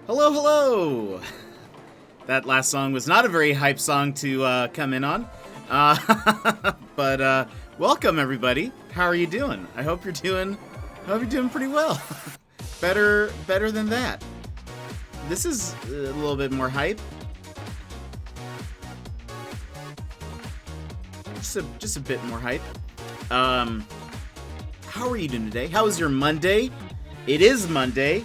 Hello, hello! That last song was not a very hype song to come in on. But welcome everybody. How are you doing? I hope you're doing pretty well. better than that. This is a little bit more hype. Just a bit more hype. How are you doing today? How was your Monday? It is Monday.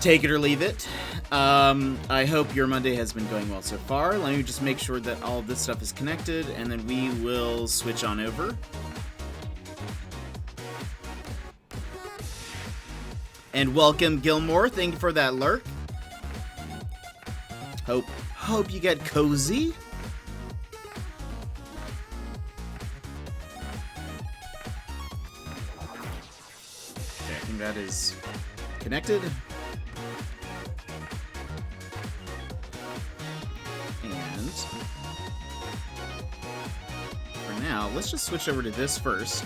Take it or leave it. I hope your Monday has been going well so far. Let me just make sure that all of this stuff is connected, and then we will switch on over. And welcome, Gilmore. Thank you for that lurk. Hope you get cozy. Okay, I think that is connected. And for now, let's just switch over to this first.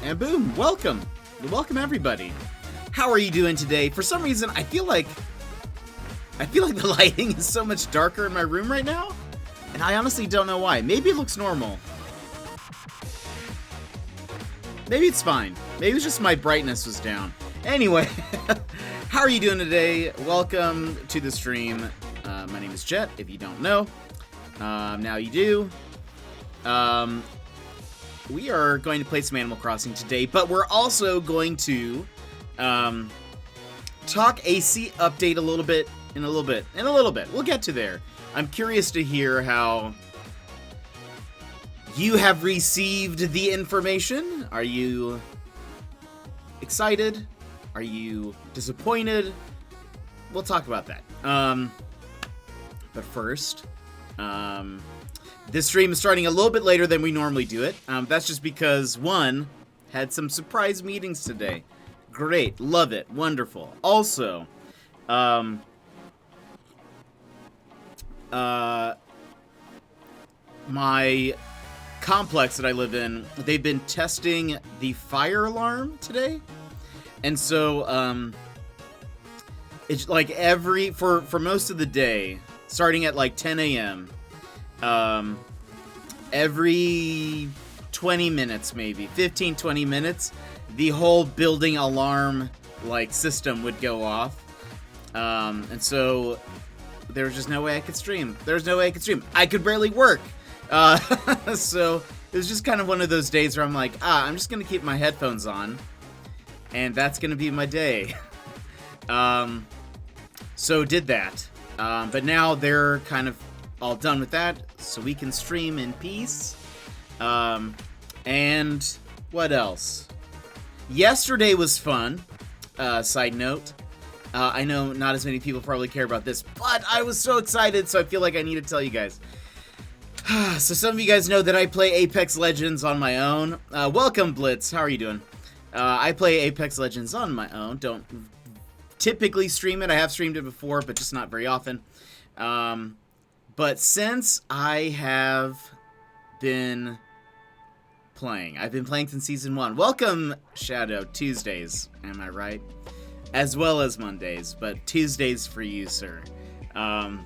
And boom, welcome everybody. How are you doing today? For some reason, I feel like the lighting is so much darker in my room right now, and I honestly don't know why. Maybe it looks normal. Maybe it's fine. Maybe it's just my brightness was down. Anyway, how are you doing today? Welcome to the stream. My name is Jet, if you don't know. Now you do. We are going to play some Animal Crossing today, but we're also going to talk AC update a little bit. We'll get to there. I'm curious to hear how you have received the information. Are you excited? Are you disappointed? We'll talk about that. But first, this stream is starting a little bit later than we normally do it. That's just because, one, had some surprise meetings today. Great. Love it. Wonderful. Also, my complex that I live in, they've been testing the fire alarm today. And so, it's like for most of the day, starting at like 10 a.m., every 20 minutes, maybe 15, 20 minutes, the whole building alarm like system would go off. And so there was just no way I could stream. I could barely work. So it was just kind of one of those days where I'm like, I'm just going to keep my headphones on, and that's going to be my day. So did that. But now they're kind of all done with that, so we can stream in peace. And what else? Yesterday was fun. Side note. I know not as many people probably care about this, but I was so excited, so I feel like I need to tell you guys. So some of you guys know that I play Apex Legends on my own. Welcome, Blitz. How are you doing? I play Apex Legends on my own. Don't typically stream it. I have streamed it before, but just not very often. But since I have been playing, I've been playing since Season 1. Welcome, Shadow. Tuesdays, am I right? As well as Mondays, but Tuesdays for you, sir. I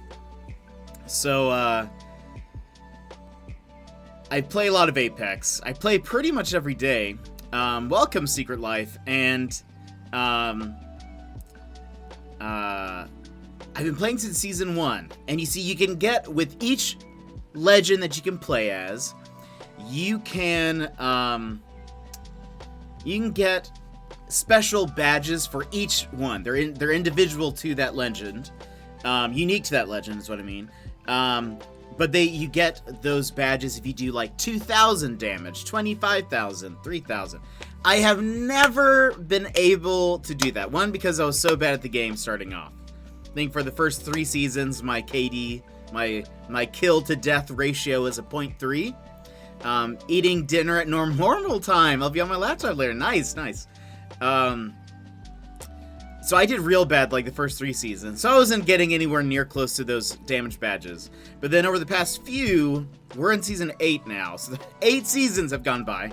play a lot of Apex. I play pretty much every day. Welcome, Secret Life. And I've been playing since Season 1. And you see, you can get, with each legend that you can play as, you can get special badges for each one. They're individual to that legend. Unique to that legend is what I mean. But you get those badges if you do like 2,000 damage, 25,000, 3,000. I have never been able to do that. One, because I was so bad at the game starting off. I think for the first 3 seasons, my KD, my kill to death ratio is a 0.3. Eating dinner at normal time. I'll be on my laptop later. Nice. So I did real bad like the first 3 seasons. So I wasn't getting anywhere near close to those damage badges. But then over the past few, we're in season 8 now. So 8 seasons have gone by.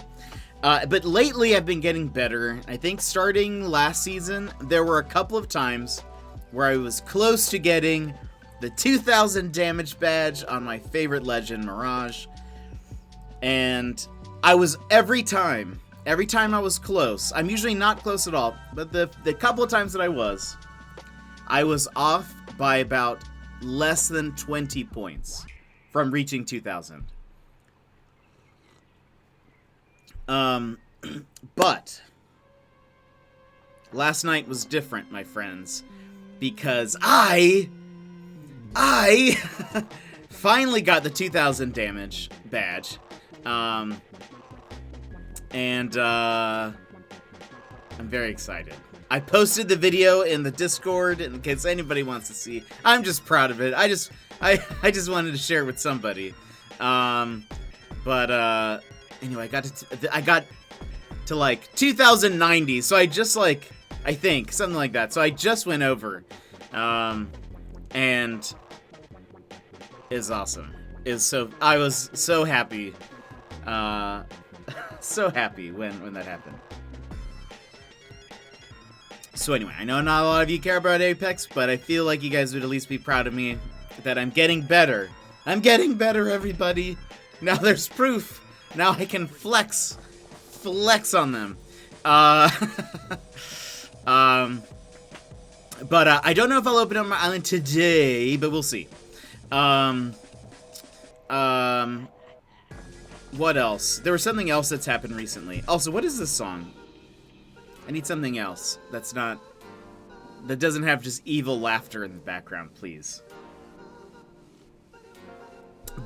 But lately I've been getting better. I think starting last season, there were a couple of times where I was close to getting the 2000 damage badge on my favorite legend, Mirage. And I was every time I was close. I'm usually not close at all, but the couple of times that I was off by about less than 20 points from reaching 2000. But last night was different, my friends, because I finally got the 2000 damage badge. And I'm very excited. I posted the video in the Discord in case anybody wants to see. I'm just proud of it. I just wanted to share it with somebody. Anyway, I got to like 2090, so I just like, I think something like that. So I just went over, and it's awesome. I was so happy, so happy when that happened. So anyway, I know not a lot of you care about Apex, but I feel like you guys would at least be proud of me that I'm getting better. I'm getting better, everybody. Now there's proof. Now I can flex on them. But I don't know if I'll open up my island today, but we'll see. What else? There was something else that's happened recently. Also, what is this song? I need something else that doesn't have just evil laughter in the background, please.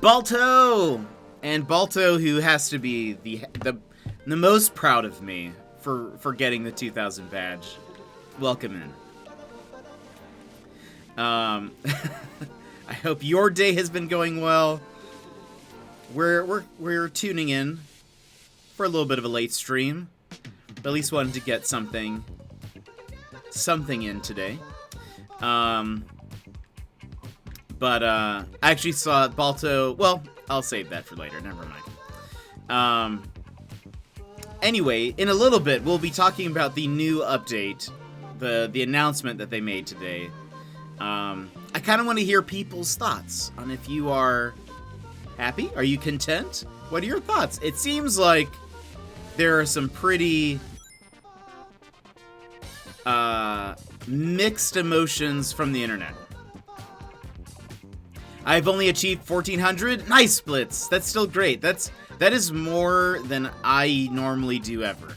Balto! And Balto, who has to be the most proud of me for getting the 2000 badge. Welcome in. I hope your day has been going well. We're tuning in for a little bit of a late stream, but at least wanted to get something in today. I actually saw Balto. Well, I'll save that for later. Never mind. Anyway, in a little bit, we'll be talking about the new update, the announcement that they made today. I kind of want to hear people's thoughts on if you are happy. Are you content? What are your thoughts? It seems like there are some pretty mixed emotions from the internet. I've only achieved 1400. Nice, Blitz. That's still great. That is more than I normally do ever.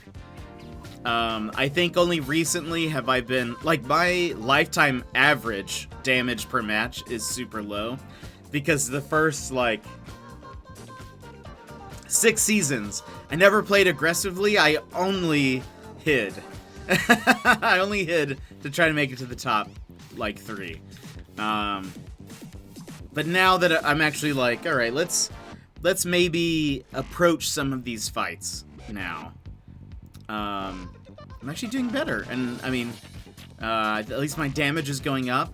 I think only recently have I been, like, my lifetime average damage per match is super low, because the first, like, 6 seasons, I never played aggressively. I only hid. I only hid to try to make it to the top, like, 3. But now that I'm actually like, all right, let's maybe approach some of these fights now. I'm actually doing better, and I mean, at least my damage is going up.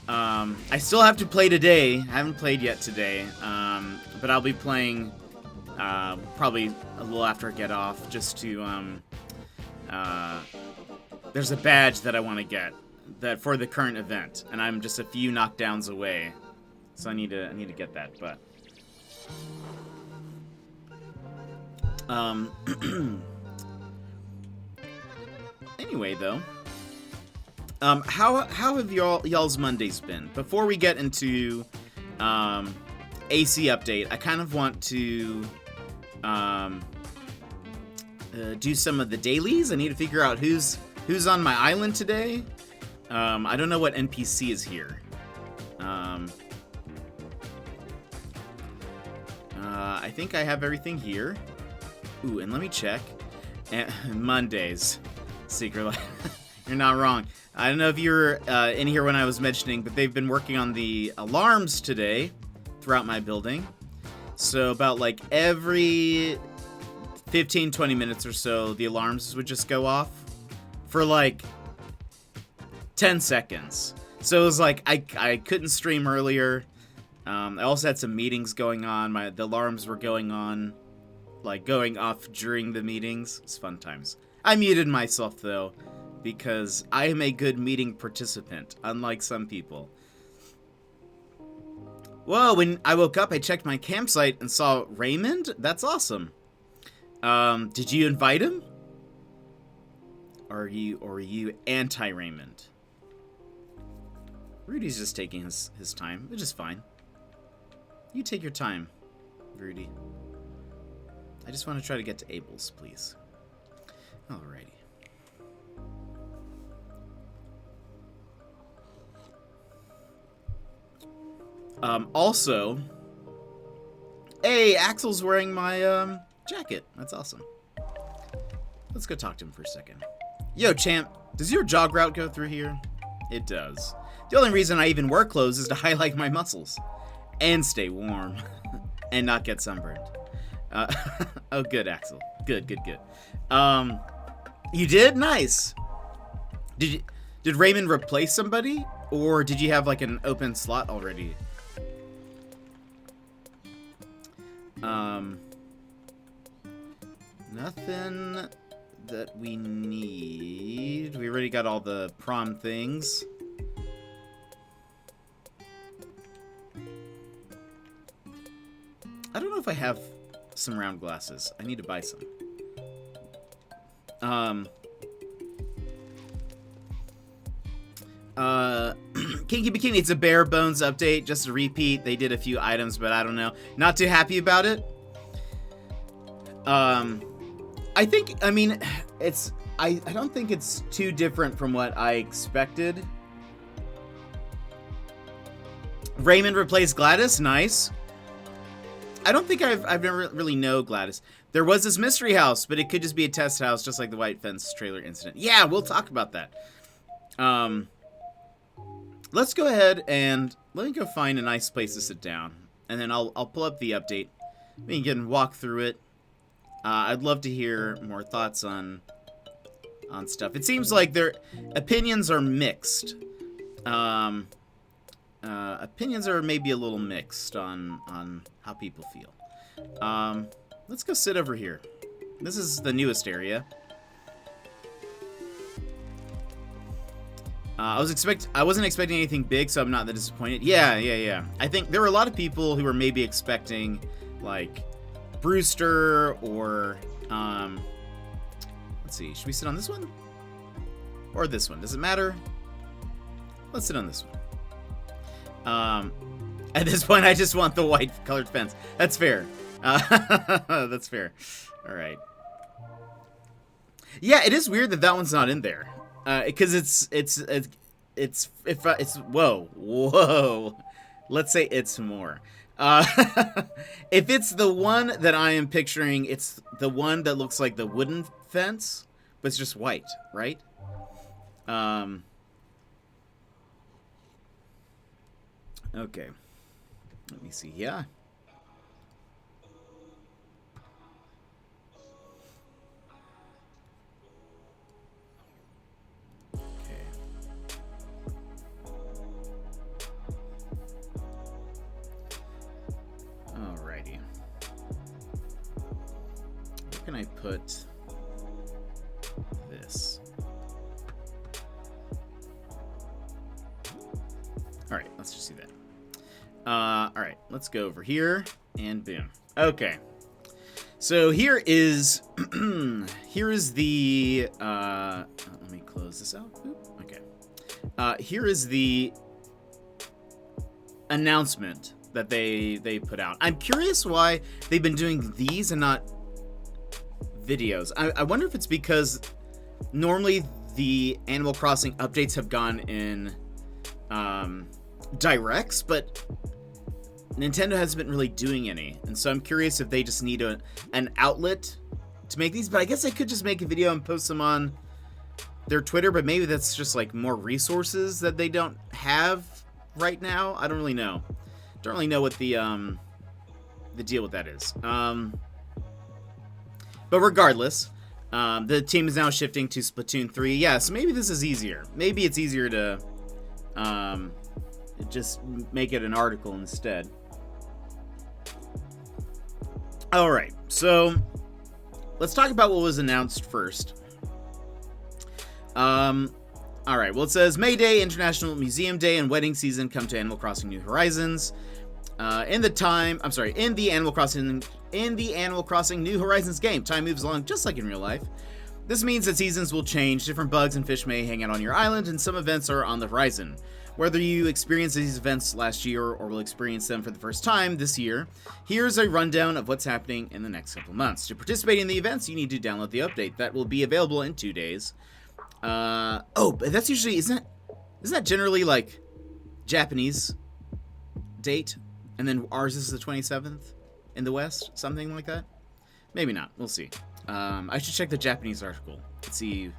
I still have to play today. I haven't played yet today, but I'll be playing probably a little after I get off, just to there's a badge that I want to get that for the current event, and I'm just a few knockdowns away, so I need to get that. But anyway, though, how have y'all's Mondays been? Before we get into AC update, I kind of want to do some of the dailies. I need to figure out who's on my island today. I don't know what NPC is here. I think I have everything here. Ooh, and let me check. Mondays. Secret Life. You're not wrong. I don't know if you were in here when I was mentioning, but they've been working on the alarms today throughout my building. So about like every 15-20 minutes or so, the alarms would just go off for like 10 seconds. So it was like I couldn't stream earlier. I also had some meetings going on. The alarms were going on like going off during the meetings. It's fun times. I muted myself though, because I am a good meeting participant, unlike some people. Whoa, when I woke up, I checked my campsite and saw Raymond? That's awesome. Did you invite him? Or are you anti-Raymond? Rudy's just taking his time, which is fine. You take your time, Rudy. I just want to try to get to Abel's, please. Alrighty. Also, hey, Axel's wearing my, jacket. That's awesome. Let's go talk to him for a second. Yo, champ, does your jog route go through here? It does. The only reason I even wear clothes is to highlight my muscles. And stay warm. And not get sunburned. Oh, good, Axel. Good. You did? Nice. Did Raymond replace somebody? Or did you have, like, an open slot already? Nothing that we need. We already got all the prom things. I don't know if I have some round glasses. I need to buy some. Kinky Bikini, it's a bare bones update, just a repeat. They did a few items, but I don't know. Not too happy about it. I don't think it's too different from what I expected. Raymond replaced Gladys, nice. I don't think I've never really know Gladys. There was this mystery house, but it could just be a test house, just like the White Fence trailer incident. Yeah, we'll talk about that. Let's go ahead and let me go find a nice place to sit down, and then I'll pull up the update. We can walk through it. I'd love to hear more thoughts on stuff. It seems like their opinions are mixed. Opinions are maybe a little mixed on how people feel. Let's go sit over here. This is the newest area. I wasn't expecting anything big, so I'm not that disappointed. Yeah. I think there were a lot of people who were maybe expecting, like, Brewster or, let's see, should we sit on this one? Or this one? Does it matter? Let's sit on this one. At this point, I just want the white colored fence. That's fair. That's fair. All right. Yeah, it is weird that one's not in there. Because it's whoa. Let's say it's more. If it's the one that I am picturing, it's the one that looks like the wooden fence, but it's just white, right? Okay. Let me see. Yeah. Alrighty. Where can I put this? Alright, let's just see that. Alright, let's go over here, and boom. Okay. So here is, here is the, let me close this out. Oop, okay. Here is the announcement that they put out. I'm curious why they've been doing these and not videos. I wonder if it's because normally the Animal Crossing updates have gone in directs, but Nintendo hasn't been really doing any, and so I'm curious if they just need an outlet to make these. But I guess they could just make a video and post them on their Twitter, but maybe that's just like more resources that they don't have right now. I don't really know. Don't really know what the deal with that is. But regardless, the team is now shifting to Splatoon 3. Yeah, so maybe this is easier. Maybe it's easier to just make it an article instead. Alright, so let's talk about what was announced first. All right. Well, it says May Day, International Museum Day, and wedding season come to Animal Crossing New Horizons. In the Animal Crossing New Horizons game, time moves along just like in real life. This means that seasons will change, different bugs and fish may hang out on your island, and some events are on the horizon. Whether you experienced these events last year or will experience them for the first time this year, here's a rundown of what's happening in the next couple months. To participate in the events, you need to download the update. That will be available in 2 days. But that's usually, isn't that generally like Japanese date? And then ours is the 27th in the West? Something like that? Maybe not. We'll see. I should check the Japanese article and see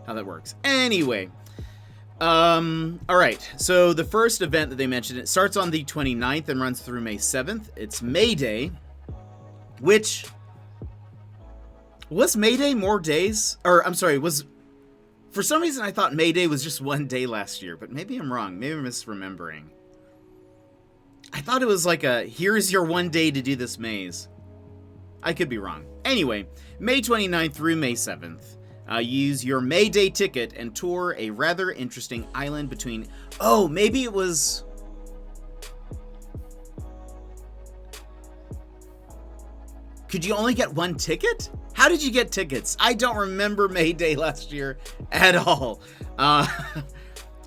how that works. Anyway. Alright. So the first event that they mentioned, it starts on the 29th and runs through May 7th. It's May Day. Which... Was May Day more days? Or, I'm sorry, was... For some reason I thought May Day was just 1 day last year. But maybe I'm wrong. Maybe I'm misremembering. I thought it was like a, here's your 1 day to do this maze. I could be wrong. Anyway, May 29th through May 7th. Use your May Day ticket and tour a rather interesting island between... Oh, maybe it was... Could you only get 1 ticket? How did you get tickets? I don't remember May Day last year at all. But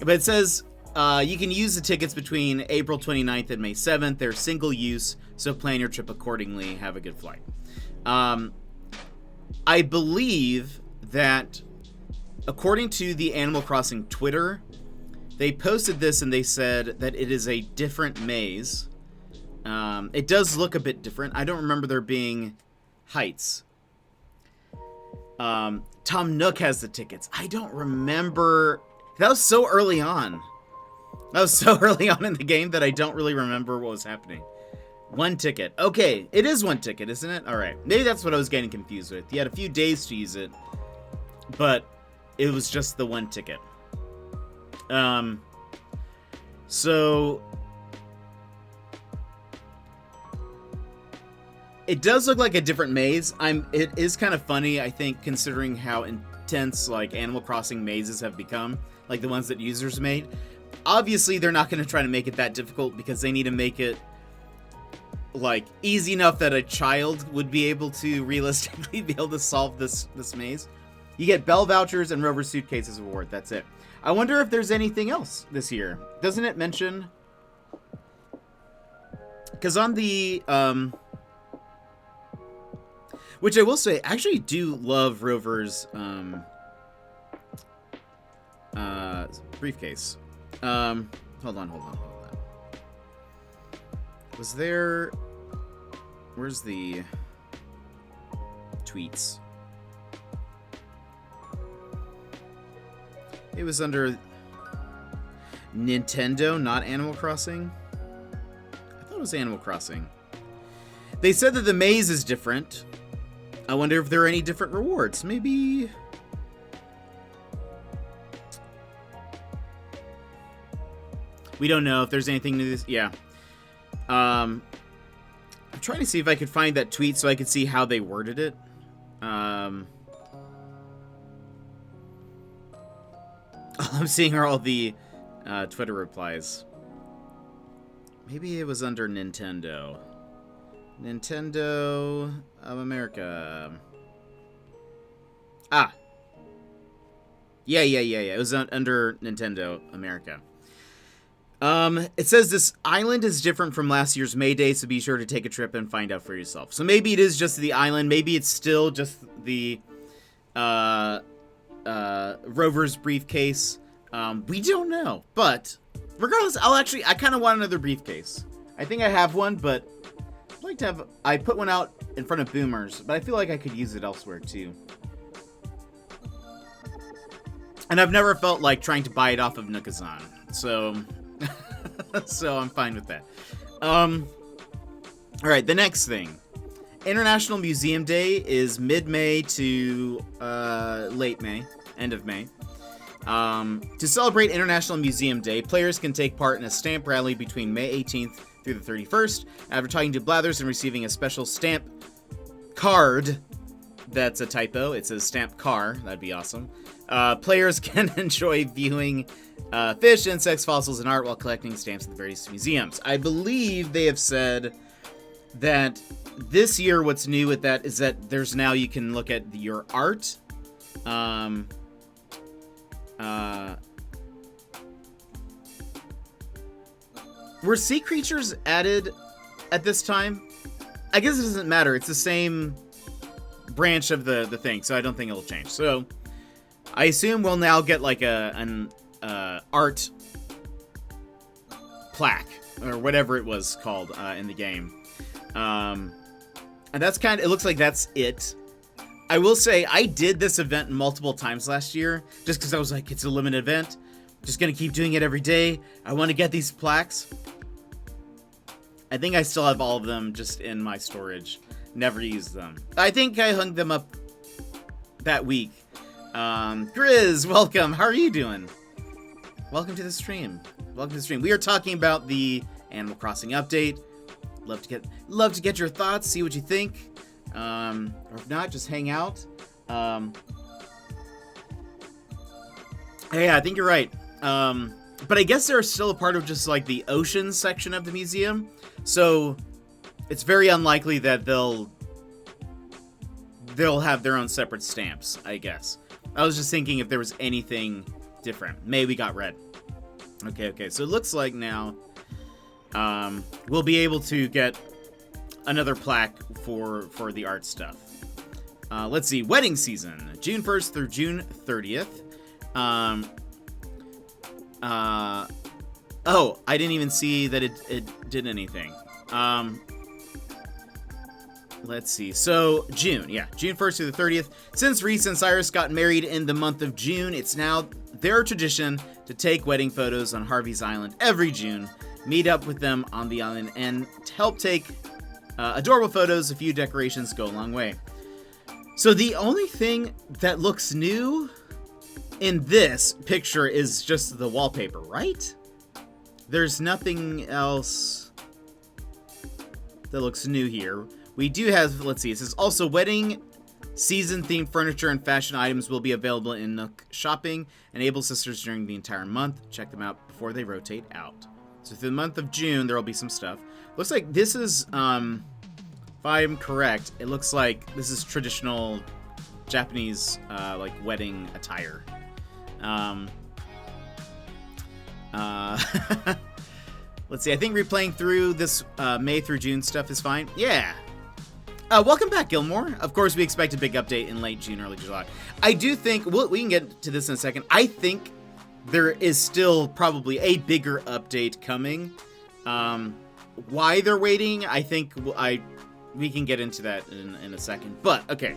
it says... you can use the tickets between April 29th and May 7th. They're single use, so plan your trip accordingly. Have a good flight. I believe that, according to the Animal Crossing Twitter, they posted this and they said that it is a different maze. It does look a bit different. I don't remember there being heights. Tom Nook has the tickets. I don't remember. That was so early on. That was so early on in the game that I don't really remember what was happening. 1 ticket. Okay, it is 1 ticket, isn't it? Alright, maybe that's what I was getting confused with. You had a few days to use it, but it was just the 1 ticket. So... It does look like a different maze. It is kind of funny, I think, considering how intense, like, Animal Crossing mazes have become. Like, the ones that users made. Obviously, they're not going to try to make it that difficult because they need to make it, like, easy enough that a child would be able to realistically be able to solve this maze. You get Bell vouchers and Rover suitcases reward. That's it. I wonder if there's anything else this year. Doesn't it mention... Because on the... Which I will say, I actually do love Rover's briefcase. Hold on. Was there... Where's the tweets? It was under Nintendo, not Animal Crossing. I thought it was Animal Crossing. They said that the maze is different. I wonder if there are any different rewards. Maybe... We don't know if there's anything to this. Yeah. I'm trying to see if I could find that tweet so I could see how they worded it. All I'm seeing are all the Twitter replies. Maybe it was under Nintendo. Nintendo of America. Ah. Yeah. It was under Nintendo America. It says this island is different from last year's May Day, so be sure to take a trip and find out for yourself. So maybe it is just the island. Maybe it's still just the Rover's briefcase. We don't know. But regardless, I kind of want another briefcase. I think I have one, but I'd like to have... I put one out in front of Boomers, but I feel like I could use it elsewhere too. And I've never felt like trying to buy it off of Nookazon. So... so I'm fine with that. Alright, the next thing. International Museum Day is mid-May to late May, end of May. To celebrate International Museum Day, players can take part in a stamp rally between May 18th through the 31st, after talking to Blathers and receiving a special stamp card that's a typo. It says stamp car. That'd be awesome. Players can enjoy viewing fish, insects, fossils, and art while collecting stamps at the various museums. I believe they have said that this year what's new with that is that there's now you can look at your art. Were sea creatures added at this time? I guess it doesn't matter. It's the same branch of the thing, so I don't think it'll change. So I assume we'll now get like an art plaque or whatever it was called in the game. And that's it looks like that's it. I will say I did this event multiple times last year just because I was like, it's a limited event. Just gonna keep doing it every day. I want to get these plaques. I think I still have all of them just in my storage. Never used them. I think I hung them up that week. Grizz, welcome. How are you doing? Welcome to the stream. Welcome to the stream. We are talking about the Animal Crossing update. Love to get your thoughts, see what you think. Or if not, just hang out. Yeah, I think you're right. But I guess they're still a part of just like the ocean section of the museum. So it's very unlikely that they'll have their own separate stamps, I guess. I was just thinking if there was anything different. Maybe we got red. Okay. So it looks like now we'll be able to get another plaque for the art stuff. Let's see. Wedding season. June 1st through June 30th. Oh, I didn't even see that it did anything. Let's see. So, June 1st through the 30th. Since Reese and Cyrus got married in the month of June, it's now their tradition to take wedding photos on Harvey's Island every June, meet up with them on the island, and help take adorable photos. A few decorations go a long way. So, the only thing that looks new in this picture is just the wallpaper, right? There's nothing else that looks new here. We do have, let's see, it says also wedding season themed furniture and fashion items will be available in Nook Shopping and Able Sisters during the entire month. Check them out before they rotate out. So through the month of June, there will be some stuff. Looks like this is, if I'm correct, it looks like this is traditional Japanese, like wedding attire. Let's see, I think replaying through this May through June stuff is fine. Yeah. Welcome back, Gilmore. Of course, we expect a big update in late June, early July. I do think, we can get to this in a second. I think there is still probably a bigger update coming. Why they're waiting, I think we can get into that in a second. But, okay.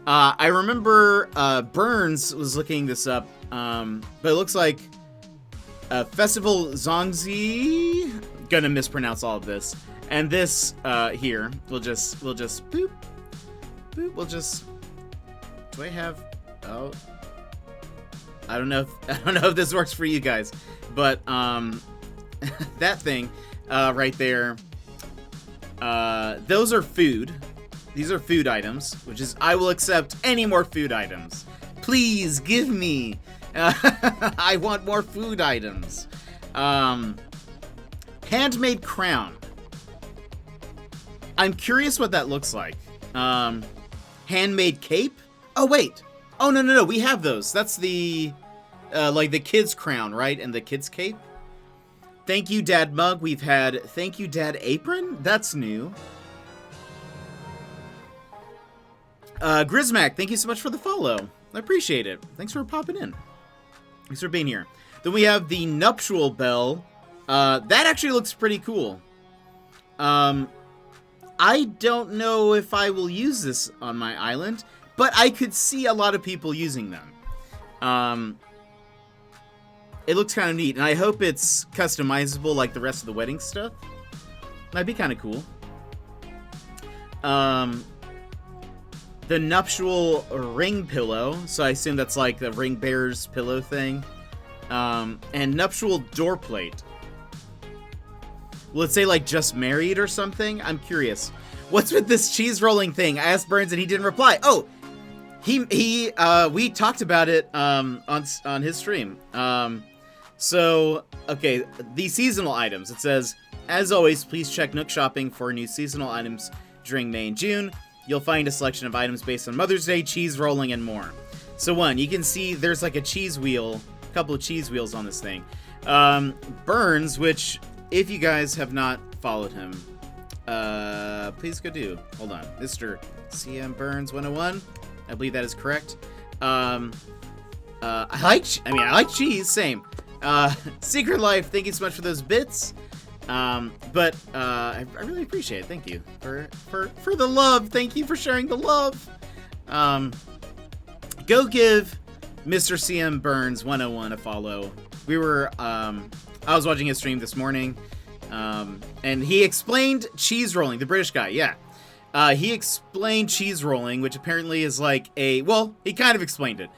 I remember Burns was looking this up, but it looks like Festival Zongzi, gonna mispronounce all of this, and this here, we'll just boop, we'll just, do I have, oh, I don't know if this works for you guys, but that thing right there, those are food. These are food items, which is, I will accept any more food items. Please give me. I want more food items. Handmade crown. I'm curious what that looks like. Handmade cape? Oh, wait. Oh, no. We have those. That's the, like the kid's crown, right? And the kid's cape. Thank you, Dad Mug. We've had thank you, Dad Apron. That's new. Grizmac, thank you so much for the follow. I appreciate it. Thanks for popping in. Thanks for being here. Then we have the nuptial bell. That actually looks pretty cool. I don't know if I will use this on my island, but I could see a lot of people using them. It looks kind of neat, and I hope it's customizable like the rest of the wedding stuff. That'd be kind of cool. The nuptial ring pillow, so I assume that's like the ring bearer's pillow thing. And nuptial door plate. Will it say like just married or something? I'm curious. What's with this cheese rolling thing? I asked Burns and he didn't reply. Oh, We talked about it on his stream. So okay, the seasonal items. It says, as always, please check Nook Shopping for new seasonal items during May and June. You'll find a selection of items based on Mother's Day, cheese rolling, and more. So one, you can see there's like a cheese wheel, a couple of cheese wheels on this thing. Burns, which if you guys have not followed him, please go do. Hold on, Mr. CM Burns 101. I believe that is correct. I like cheese, same. Secret Life, thank you so much for those bits. But I really appreciate it. Thank you for the love. Thank you for sharing the love. Go give Mr. CM Burns 101 a follow. I was watching his stream this morning, and he explained cheese rolling. The British guy, yeah. He explained cheese rolling, which apparently is like he kind of explained it.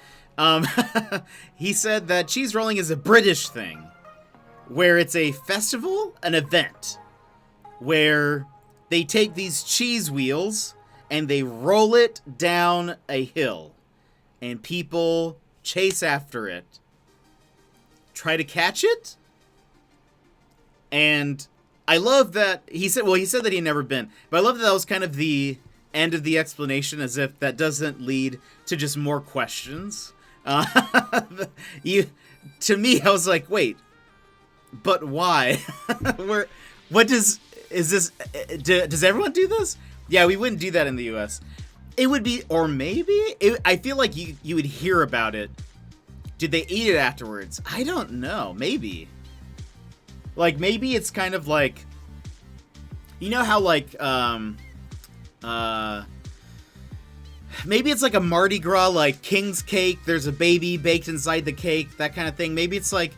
He said that cheese rolling is a British thing, where it's a festival, an event, where they take these cheese wheels and they roll it down a hill, and people chase after it, try to catch it. And I love that he said that he had never been, but I love that was kind of the end of the explanation, as if that doesn't lead to just more questions. To me, I was like, wait, but why? Does everyone do this? Yeah, we wouldn't do that in the US. It would be, or maybe, I feel like you would hear about it. Did they eat it afterwards? I don't know, maybe. Like, maybe it's kind of like, you know how, like, maybe it's like a Mardi Gras, like, King's Cake, there's a baby baked inside the cake, that kind of thing. Maybe it's like,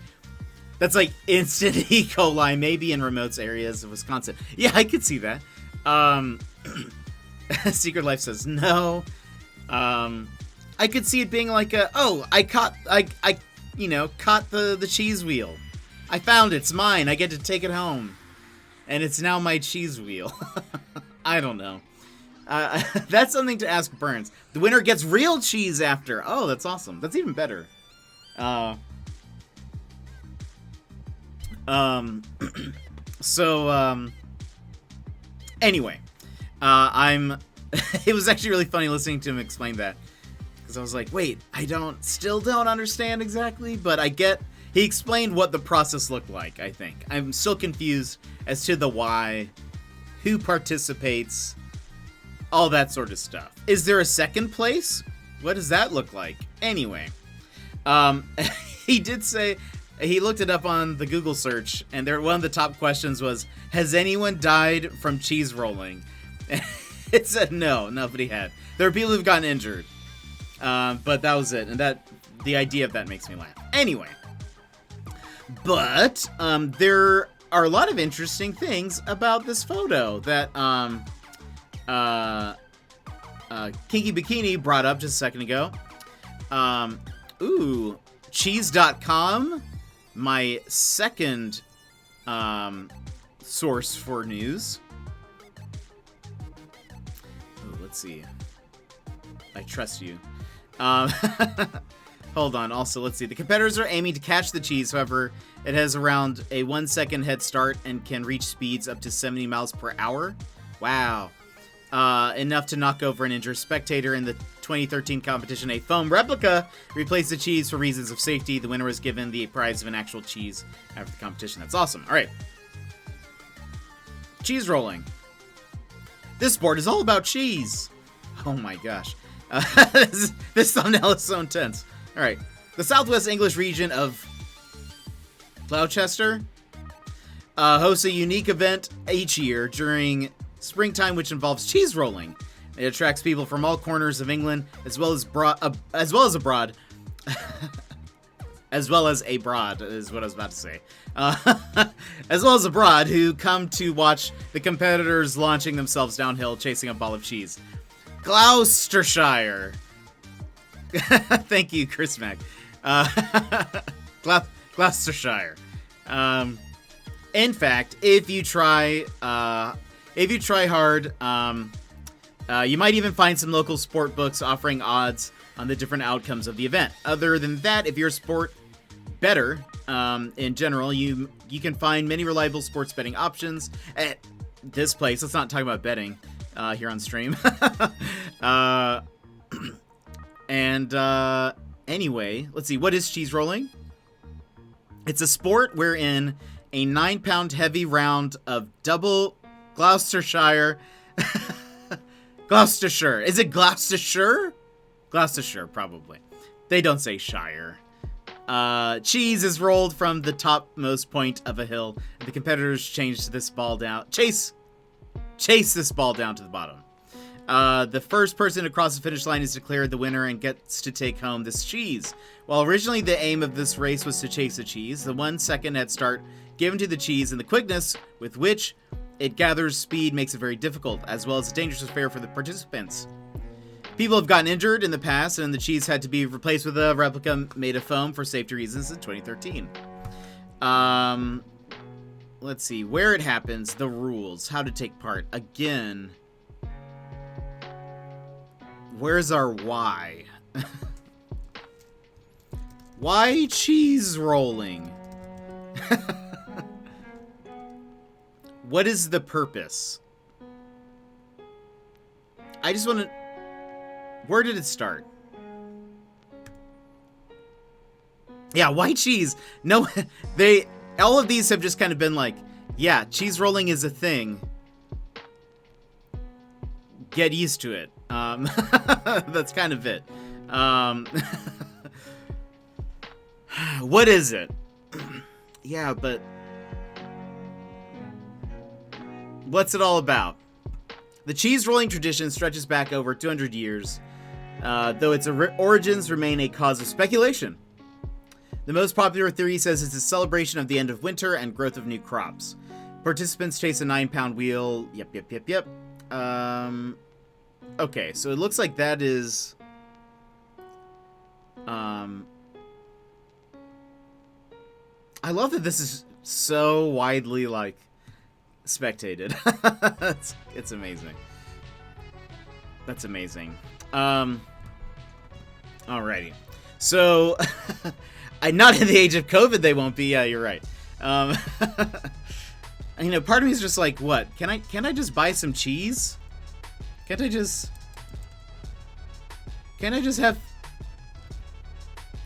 that's like instant E. coli, maybe in remote areas of Wisconsin. Yeah, I could see that. Secret Life says no. I could see it being like I caught the cheese wheel. I found it. It's mine. I get to take it home. And it's now my cheese wheel. I don't know. That's something to ask Burns. The winner gets real cheese after. Oh, that's awesome. That's even better. Anyway, it was actually really funny listening to him explain that, because I was like, wait, still don't understand exactly, but he explained what the process looked like, I think. I'm still confused as to the why, who participates, all that sort of stuff. Is there a second place? What does that look like? Anyway, he did say, he looked it up on the Google search, and one of the top questions was, has anyone died from cheese rolling? It said no, nobody had. There are people who've gotten injured, but that was it, and the idea of that makes me laugh. Anyway, but there are a lot of interesting things about this photo that Kinky Bikini brought up just a second ago. Cheese.com, my second source for news. Oh, let's see. I trust you. Hold on. Also, let's see. The competitors are aiming to catch the cheese. However, it has around a 1 second head start and can reach speeds up to 70 miles per hour. Wow. Enough to knock over and injure a spectator. In the 2013 competition, a foam replica replaced the cheese for reasons of safety. The winner was given the prize of an actual cheese after the competition. That's awesome. All right. Cheese rolling. This sport is all about cheese. Oh my gosh. This thumbnail is so intense. All right. The Southwest English region of Gloucester hosts a unique event each year during springtime, which involves cheese rolling. It attracts people from all corners of England, as well as abroad. As well as abroad is what I was about to say. As well as abroad, who come to watch the competitors launching themselves downhill, chasing a ball of cheese. Gloucestershire. Thank you, Chris Mack. Gloucestershire. In fact, if you try hard, you might even find some local sport books offering odds on the different outcomes of the event. Other than that, if you're a sport bettor, in general, you can find many reliable sports betting options at this place. Let's not talk about betting here on stream. Anyway, let's see. What is cheese rolling? It's a sport wherein a 9-pound heavy round of double Gloucestershire. Gloucestershire. Is it Gloucestershire? Gloucestershire, probably. They don't say shire. Cheese is rolled from the topmost point of a hill, and the competitors chase this ball down. Chase this ball down to the bottom. The first person to cross the finish line is declared the winner and gets to take home this cheese. While originally the aim of this race was to chase the cheese, the 1 second head start given to the cheese and the quickness with which it gathers speed makes it very difficult, as well as a dangerous affair for the participants. People have gotten injured in the past, and the cheese had to be replaced with a replica made of foam for safety reasons in 2013. Let's see. Where it happens, the rules, how to take part. Again, where's our why? Why cheese rolling? What is the purpose? I just want to... Where did it start? Yeah, why cheese? No, all of these have just kind of been like, yeah, cheese rolling is a thing. Get used to it. That's kind of it. What is it? Yeah, but what's it all about? The cheese rolling tradition stretches back over 200 years, though its origins remain a cause of speculation. The most popular theory says it's a celebration of the end of winter and growth of new crops. Participants chase a 9-pound wheel. Yep. Okay, so it looks like that is... I love that this is so widely, like, spectated. It's amazing. That's amazing. Alrighty. So, not in the age of COVID, they won't be. Yeah, you're right. You know, part of me is just like, what? Can I just buy some cheese? Can't I just have...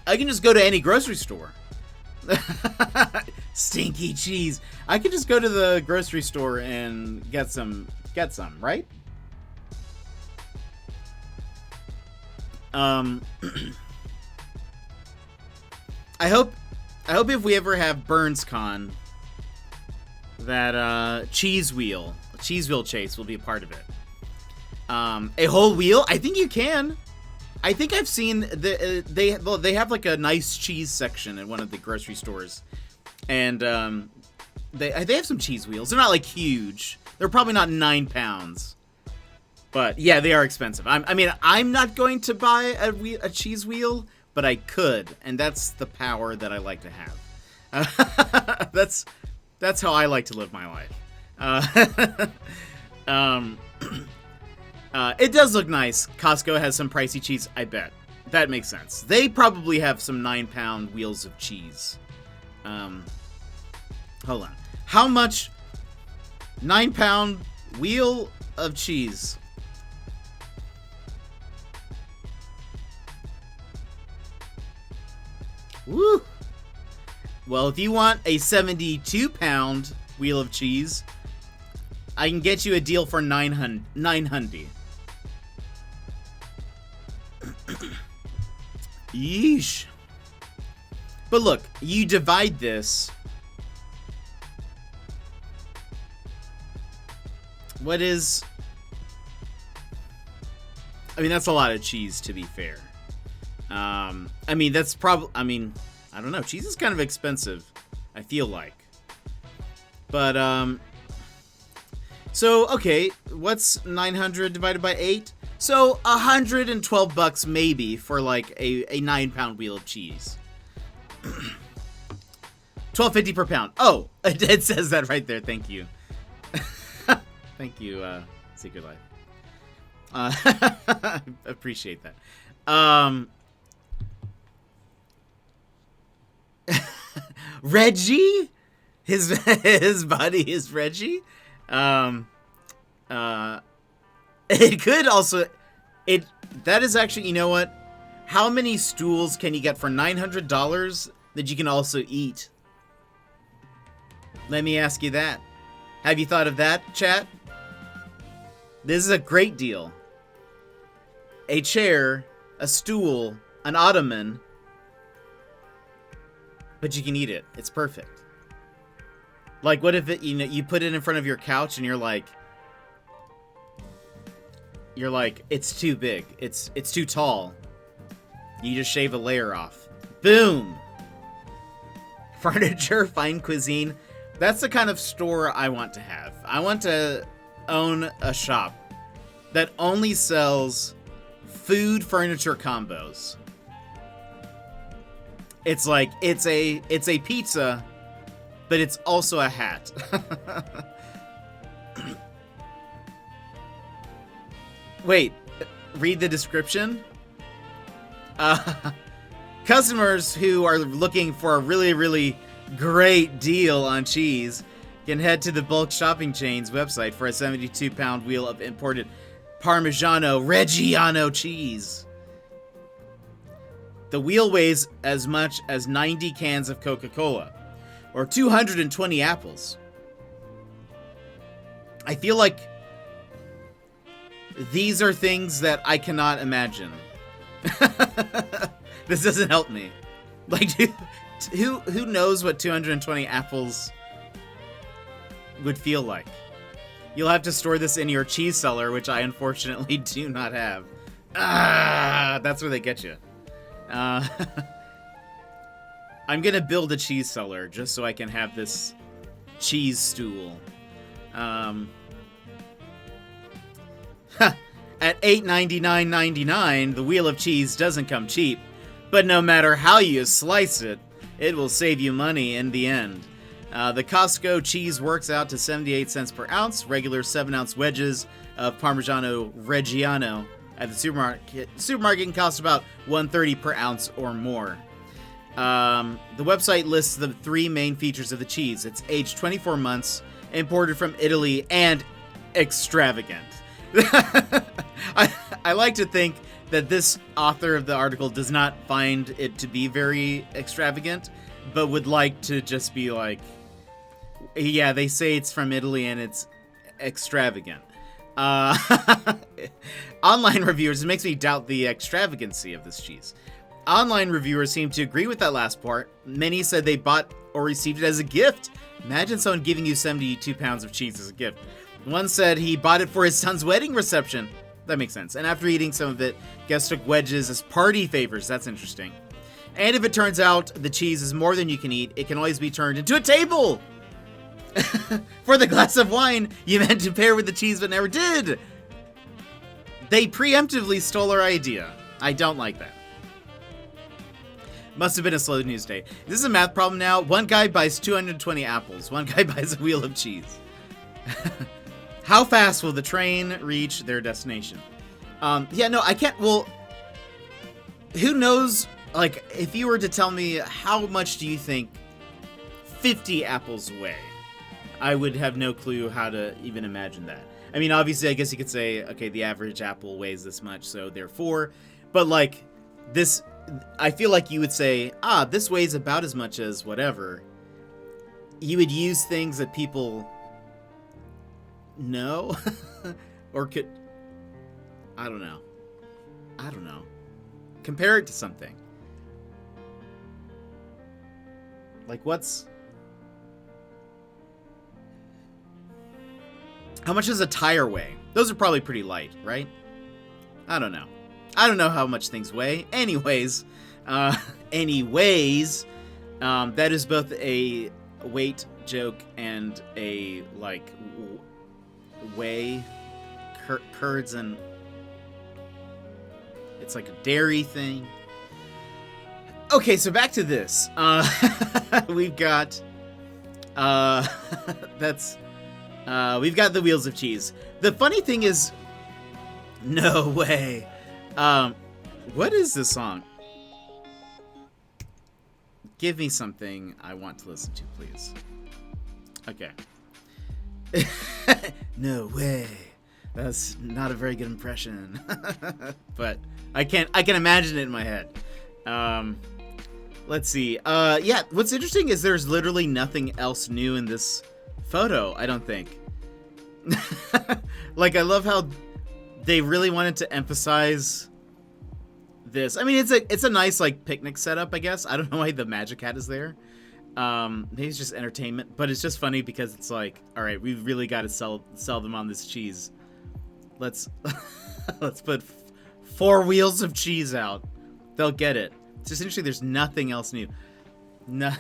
I can just go to any grocery store. Stinky cheese. I could just go to the grocery store and get some, right? I hope if we ever have BurnsCon that cheese wheel chase will be a part of it. A whole wheel? I think you can. I think I've seen they have like a nice cheese section in one of the grocery stores, and they have some cheese wheels. They're not like huge. They're probably not 9 pounds, but yeah, they are expensive. I mean, I'm not going to buy a cheese wheel, but I could, and that's the power that I like to have. That's how I like to live my life. It does look nice. Costco has some pricey cheese, I bet. That makes sense. They probably have some 9-pound wheels of cheese. Hold on. How much 9-pound wheel of cheese? Woo! Well, if you want a 72-pound wheel of cheese, I can get you a deal for 900. Yeesh. But look, you divide this. What is... I mean, that's a lot of cheese, to be fair. I mean, that's probably... I mean, I don't know. Cheese is kind of expensive, I feel like. But, so, okay, what's 900 divided by 8? So, $112 maybe for, like, a 9-pound wheel of cheese. $12.50 per pound. Oh, it says that right there. Thank you. Thank you, Secret Life. Appreciate that. Um, Reggie, his buddy is Reggie. Um, it could also, that is actually, you know what? How many stools can you get for $900 that you can also eat? Let me ask you that. Have you thought of that, chat? This is a great deal. A chair, a stool, an ottoman, but you can eat it. It's perfect. Like, what if it, you put it in front of your couch and you're like, it's too big. It's too tall. You just shave a layer off. Boom! Furniture, fine cuisine. That's the kind of store I want to have. I want to own a shop that only sells food furniture combos. It's like, it's a pizza, but it's also a hat. Wait, read the description? Customers who are looking for a really, really great deal on cheese can head to the bulk shopping chain's website for a 72-pound wheel of imported Parmigiano Reggiano cheese. The wheel weighs as much as 90 cans of Coca-Cola, or 220 apples. I feel like these are things that I cannot imagine. This doesn't help me. Like, who knows what 220 apples would feel like? You'll have to store this in your cheese cellar, which I unfortunately do not have. That's where they get you. I'm gonna build a cheese cellar just so I can have this cheese stool. At $8.99.99, the wheel of cheese doesn't come cheap, but no matter how you slice it, it will save you money in the end. The Costco cheese works out to 78 cents per ounce. Regular 7-ounce wedges of Parmigiano Reggiano at the supermarket can cost about $1.30 per ounce or more. The website lists the 3 main features of the cheese. It's aged 24 months, imported from Italy, and extravagant. I like to think that this author of the article does not find it to be very extravagant, but would like to just be like, yeah, they say it's from Italy and it's extravagant. Online reviewers, it makes me doubt the extravagancy of this cheese. Online reviewers seem to agree with that last part. Many said they bought or received it as a gift. Imagine someone giving you 72 pounds of cheese as a gift. One said he bought it for his son's wedding reception. That makes sense. And after eating some of it, guests took wedges as party favors. That's interesting. And if it turns out the cheese is more than you can eat, it can always be turned into a table! For the glass of wine you meant to pair with the cheese but never did! They preemptively stole our idea. I don't like that. Must have been a slow news day. This is a math problem now. One guy buys 220 apples. One guy buys a wheel of cheese. How fast will the train reach their destination? Yeah, no, I can't. Well, who knows? Like, if you were to tell me how much do you think 50 apples weigh, I would have no clue how to even imagine that. I mean, obviously, I guess you could say, okay, the average apple weighs this much, so therefore. But, like, this, I feel like you would say, this weighs about as much as whatever. You would use things that people know or could, I don't know. Compare it to something. Like, how much does a tire weigh? Those are probably pretty light, right? I don't know. I don't know how much things weigh. Anyways, that is both a weight joke and a, like, whey, curds, and it's like a dairy thing. Okay, so back to this. We've got, we've got the wheels of cheese. The funny thing is, no way. What is this song? Give me something I want to listen to, please. Okay. No way. That's not a very good impression. But I can imagine it in my head. Let's see. Yeah, what's interesting is there's literally nothing else new in this photo, I don't think. Like, I love how they really wanted to emphasize this. I mean, it's a nice, like, picnic setup, I guess. I don't know why the magic hat is there. Maybe it's just entertainment, but it's just funny because it's like, all right, we really got to sell them on this cheese. Let's put 4 wheels of cheese out. They'll get it. It's just interesting. There's nothing else new. No.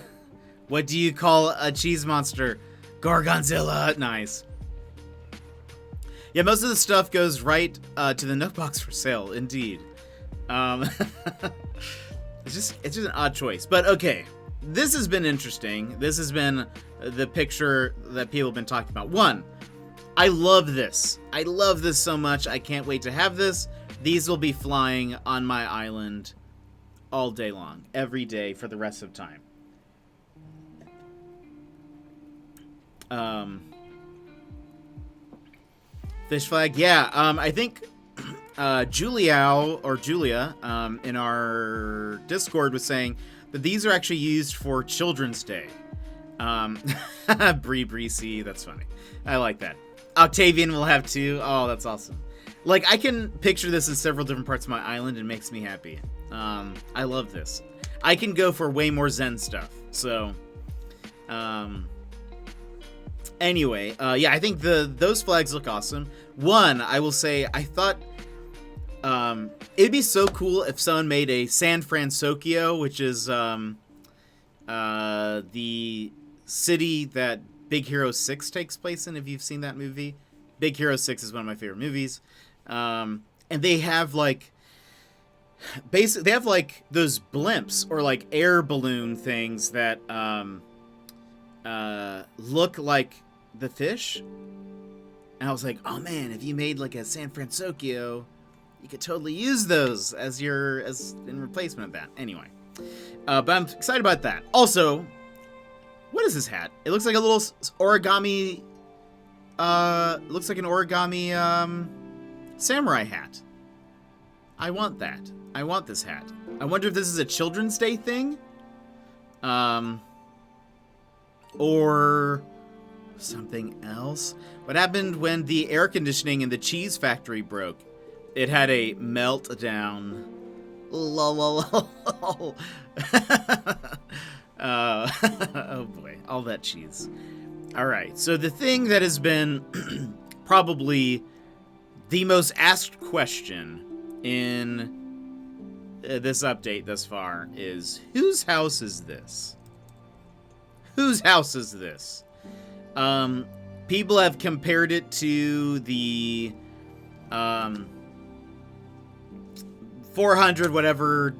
What do you call a cheese monster? Gorgonzilla. Nice. Yeah, most of the stuff goes right to the note box for sale. Indeed. It's just an odd choice, but okay. This has been interesting. This has been the picture that people have been talking about. One, I love this. I love this so much. I can't wait to have this. These will be flying on my island all day long, every day for the rest of time. Fish flag, yeah. I think Julia in our Discord was saying that these are actually used for Children's Day. Bree, that's funny. I like that. Octavian will have 2. Oh, that's awesome. Like, I can picture this in several different parts of my island. It makes me happy. I love this. I can go for way more Zen stuff. So, anyway, yeah, I think those flags look awesome. One, I will say, I thought it'd be so cool if someone made a San Francisco, which is the city that Big Hero 6 takes place in, if you've seen that movie. Big Hero 6 is one of my favorite movies. And they have like they have like those blimps or like air balloon things that look like the fish. And I was like, oh man, if you made like a San Francisco, you could totally use those as in replacement of that. Anyway, but I'm excited about that. Also, what is this hat? It looks like a little origami. Looks like an origami samurai hat. I want that. I want this hat. I wonder if this is a Children's Day thing, or something else. What happened when the air conditioning in the cheese factory broke? It had a meltdown. Lol. Oh boy, all that cheese. All right, so the thing that has been probably the most asked question in this update thus far is, whose house is this? Whose house is this? People have compared it to the 400 whatever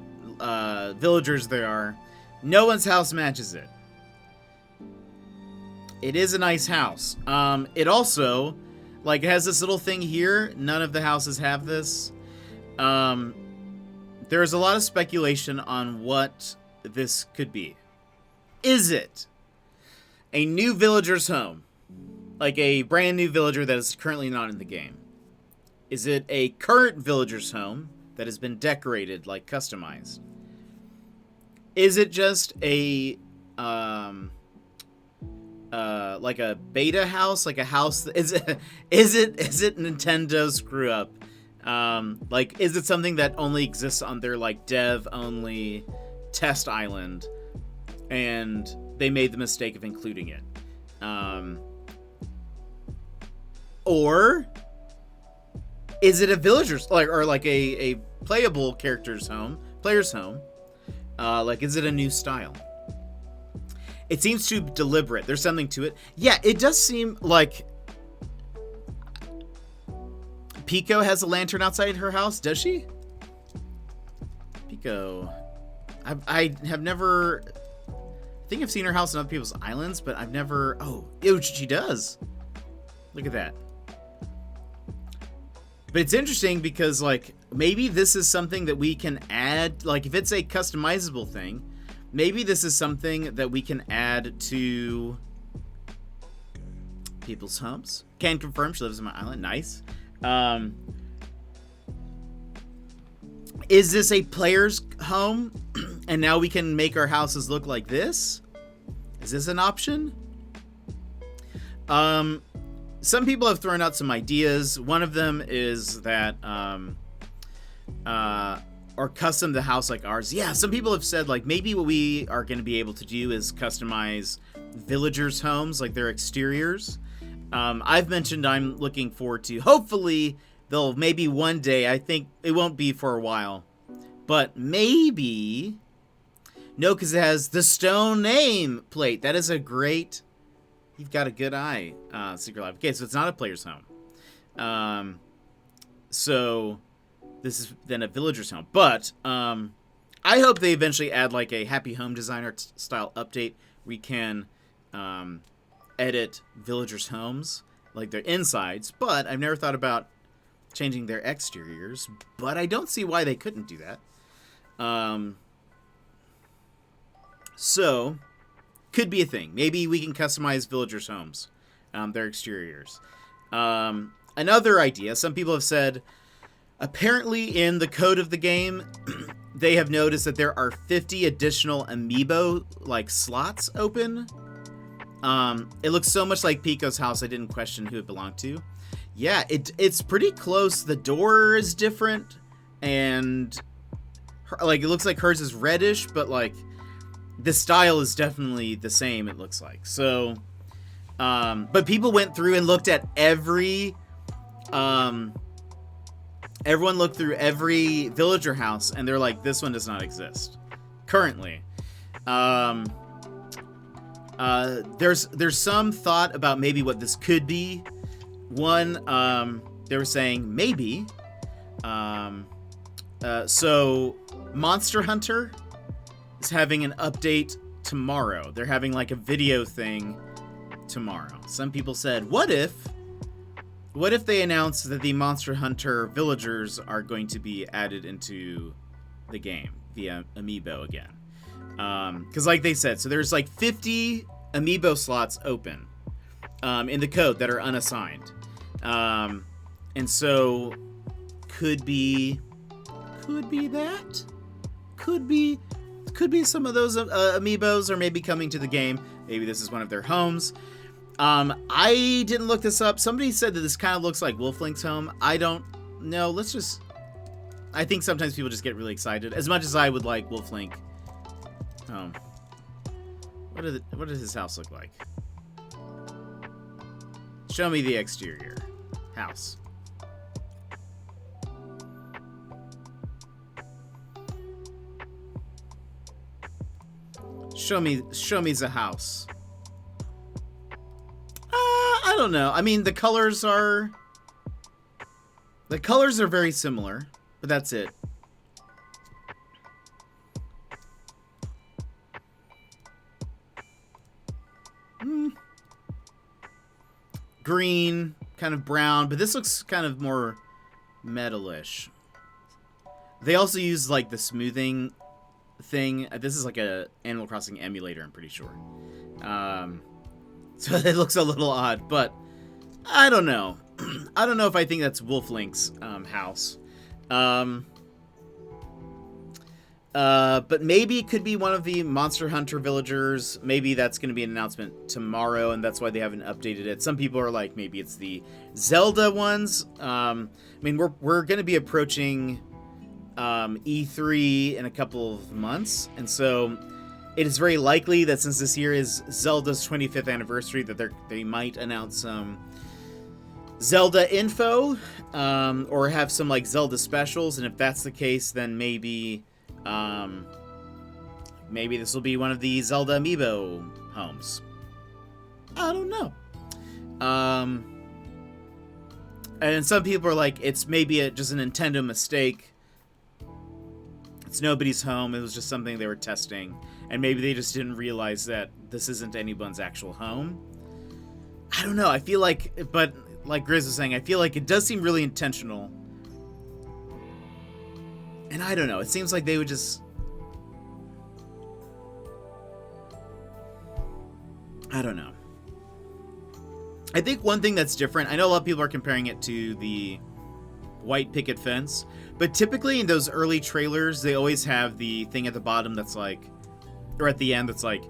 villagers there are. No one's house matches it. It is a nice house. It also, like, it has this little thing here. None of the houses have this. There's a lot of speculation on what this could be. Is it a new villager's home? Like a brand new villager that is currently not in the game? Is it a current villager's home that has been decorated, like customized? Is it just a like a beta house, like a house that, is it Nintendo screw up? Like, is it something that only exists on their like dev only test island, and they made the mistake of including it? Or is it a villager's, like, or like a playable character's home, player's home? Like, is it a new style? It seems too deliberate. There's something to it. Yeah, it does seem like Pico has a lantern outside her house. Does she? Pico. I have never... I think I've seen her house on other people's islands, but I've never... Oh, she does. Look at that. But it's interesting because, like, maybe this is something that we can add, like if it's a customizable thing, maybe this is something that we can add to people's homes. Can confirm she lives in my island. Nice. Is this a player's home? And now we can make our houses look like this? Is this an option? Some people have thrown out some ideas. One of them is that, or custom the house like ours. Yeah, some people have said like maybe what we are going to be able to do is customize villagers' homes, like their exteriors. I've mentioned I'm looking forward to, hopefully they'll maybe one day, I think it won't be for a while, but maybe, no, because it has the stone name plate. That is a great, you've got a good eye, Secret Life. Okay, so it's not a player's home. So this is then a villager's home, but I hope they eventually add like a Happy Home Designer style update. We can edit villagers' homes, like their insides, but I've never thought about changing their exteriors, but I don't see why they couldn't do that. So, could be a thing. Maybe we can customize villagers' homes, their exteriors. Another idea, some people have said, apparently in the code of the game, they have noticed that there are 50 additional amiibo, like, slots open. It looks so much like Pico's house, I didn't question who it belonged to. Yeah, it's pretty close. The door is different, and like it looks like hers is reddish, but like the style is definitely the same, it looks like. So, but people went through and looked at every, everyone looked through every villager house, and they're like, this one does not exist currently. There's some thought about maybe what this could be. One, they were saying maybe, so Monster Hunter is having an update tomorrow. They're having like a video thing tomorrow. Some people said, what if they announce that the Monster Hunter villagers are going to be added into the game via amiibo again? Because like they said, so there's like 50 amiibo slots open in the code that are unassigned. And so could be that? Could be some of those amiibos are maybe coming to the game. Maybe this is one of their homes. I didn't look this up. Somebody said that this kind of looks like Wolflink's home. I don't know. I think sometimes people just get really excited. As much as I would like Wolflink. What does his house look like? Show me the exterior. House. Show me the house. I don't know. I mean, the colors are very similar, but that's it. Green, kind of brown, but this looks kind of more metalish. They also use like the smoothing thing. This is like a Animal Crossing emulator, I'm pretty sure. So it looks a little odd, but I don't know. I don't know if I think that's Wolflink's house. But maybe it could be one of the Monster Hunter villagers. Maybe that's going to be an announcement tomorrow, and that's why they haven't updated it. Some people are like, maybe it's the Zelda ones. I mean, we're going to be approaching E3 in a couple of months, and so it is very likely that since this year is Zelda's 25th anniversary, that they might announce some Zelda info, or have some like Zelda specials. And if that's the case, then maybe this will be one of the Zelda amiibo homes. I don't know. And some people are like, it's maybe just a Nintendo mistake. It's nobody's home. It was just something they were testing. And maybe they just didn't realize that this isn't anyone's actual home. I don't know. I feel like, but like Grizz was saying, I feel like it does seem really intentional. And I don't know, it seems like they would just... I don't know. I think one thing that's different, I know a lot of people are comparing it to the white picket fence, but typically in those early trailers, they always have the thing at the bottom that's like, or at the end that's like,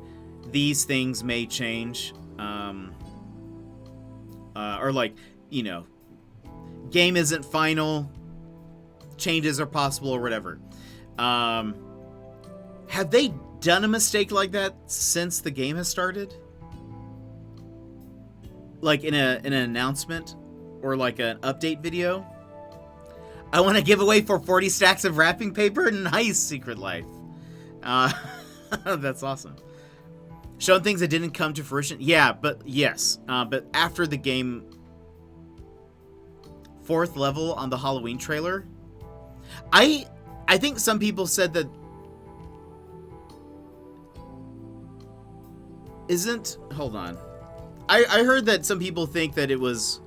these things may change, or like, you know, game isn't final, changes are possible, or whatever. Have they done a mistake like that since the game has started? Like in an announcement or like an update video? I want to give away for 40 stacks of wrapping paper. Nice, Secret Life. That's awesome. Shown things that didn't come to fruition. Yeah, but yes. But after the game, 4th level on the Halloween trailer, I think some people said that isn't. Hold on. I heard that some people think that it was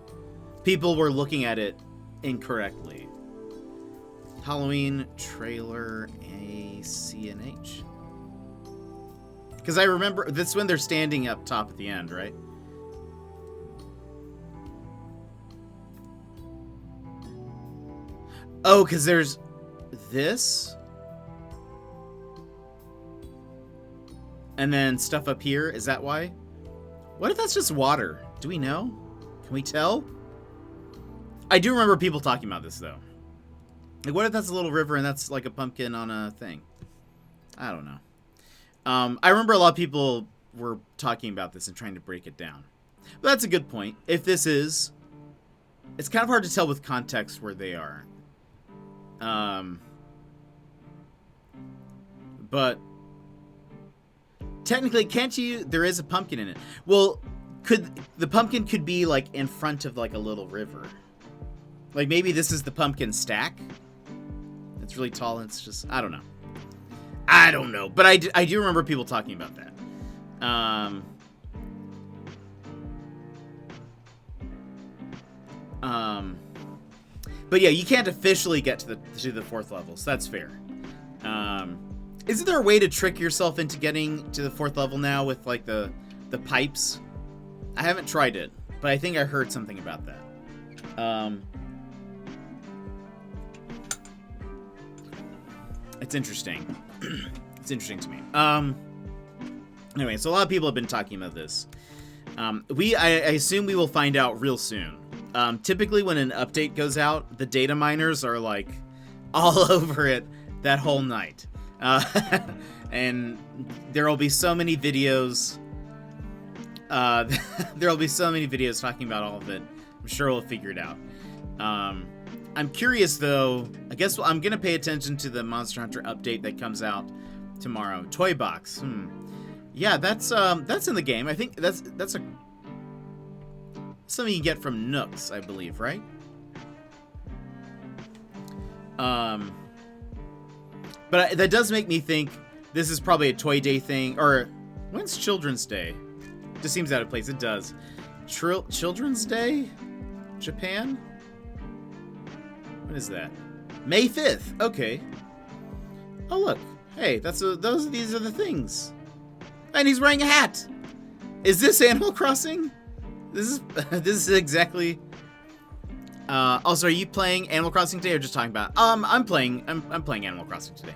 people were looking at it incorrectly. Halloween trailer ACNH. Because I remember that's when they're standing up top at the end, right? Oh, because there's this. And then stuff up here. Is that why? What if that's just water? Do we know? Can we tell? I do remember people talking about this, though. Like, what if that's a little river and that's like a pumpkin on a thing? I don't know. I remember a lot of people were talking about this and trying to break it down. But that's a good point. If this is... It's kind of hard to tell with context where they are. But... Technically, can't you... There is a pumpkin in it. Well, the pumpkin could be, like, in front of, like, a little river. Like, maybe this is the pumpkin stack. It's really tall and it's just... I don't know. I don't know. But I do remember people talking about that. But yeah, you can't officially get to the 4th level, so that's fair. Isn't there a way to trick yourself into getting to the 4th level now with, like, the pipes? I haven't tried it, but I think I heard something about that. It's interesting. It's interesting to me. Anyway, so a lot of people have been talking about this. I assume we will find out real soon. Typically when an update goes out, the data miners are, like, all over it that whole night. And there will be so many videos. There will be so many videos talking about all of it. I'm sure we'll figure it out. I'm curious, though. I guess I'm going to pay attention to the Monster Hunter update that comes out tomorrow. Toy Box. Yeah, that's in the game. I think that's something you get from Nooks, I believe, right? But that does make me think this is probably a Toy Day thing. Or, when's Children's Day? Just seems out of place. It does. Children's Day? Japan? What is that? May 5th. Okay. Oh, look. Hey, these are the things. And he's wearing a hat. Is this Animal Crossing? This is exactly... also, are you playing Animal Crossing today or just talking about... I'm playing Animal Crossing today.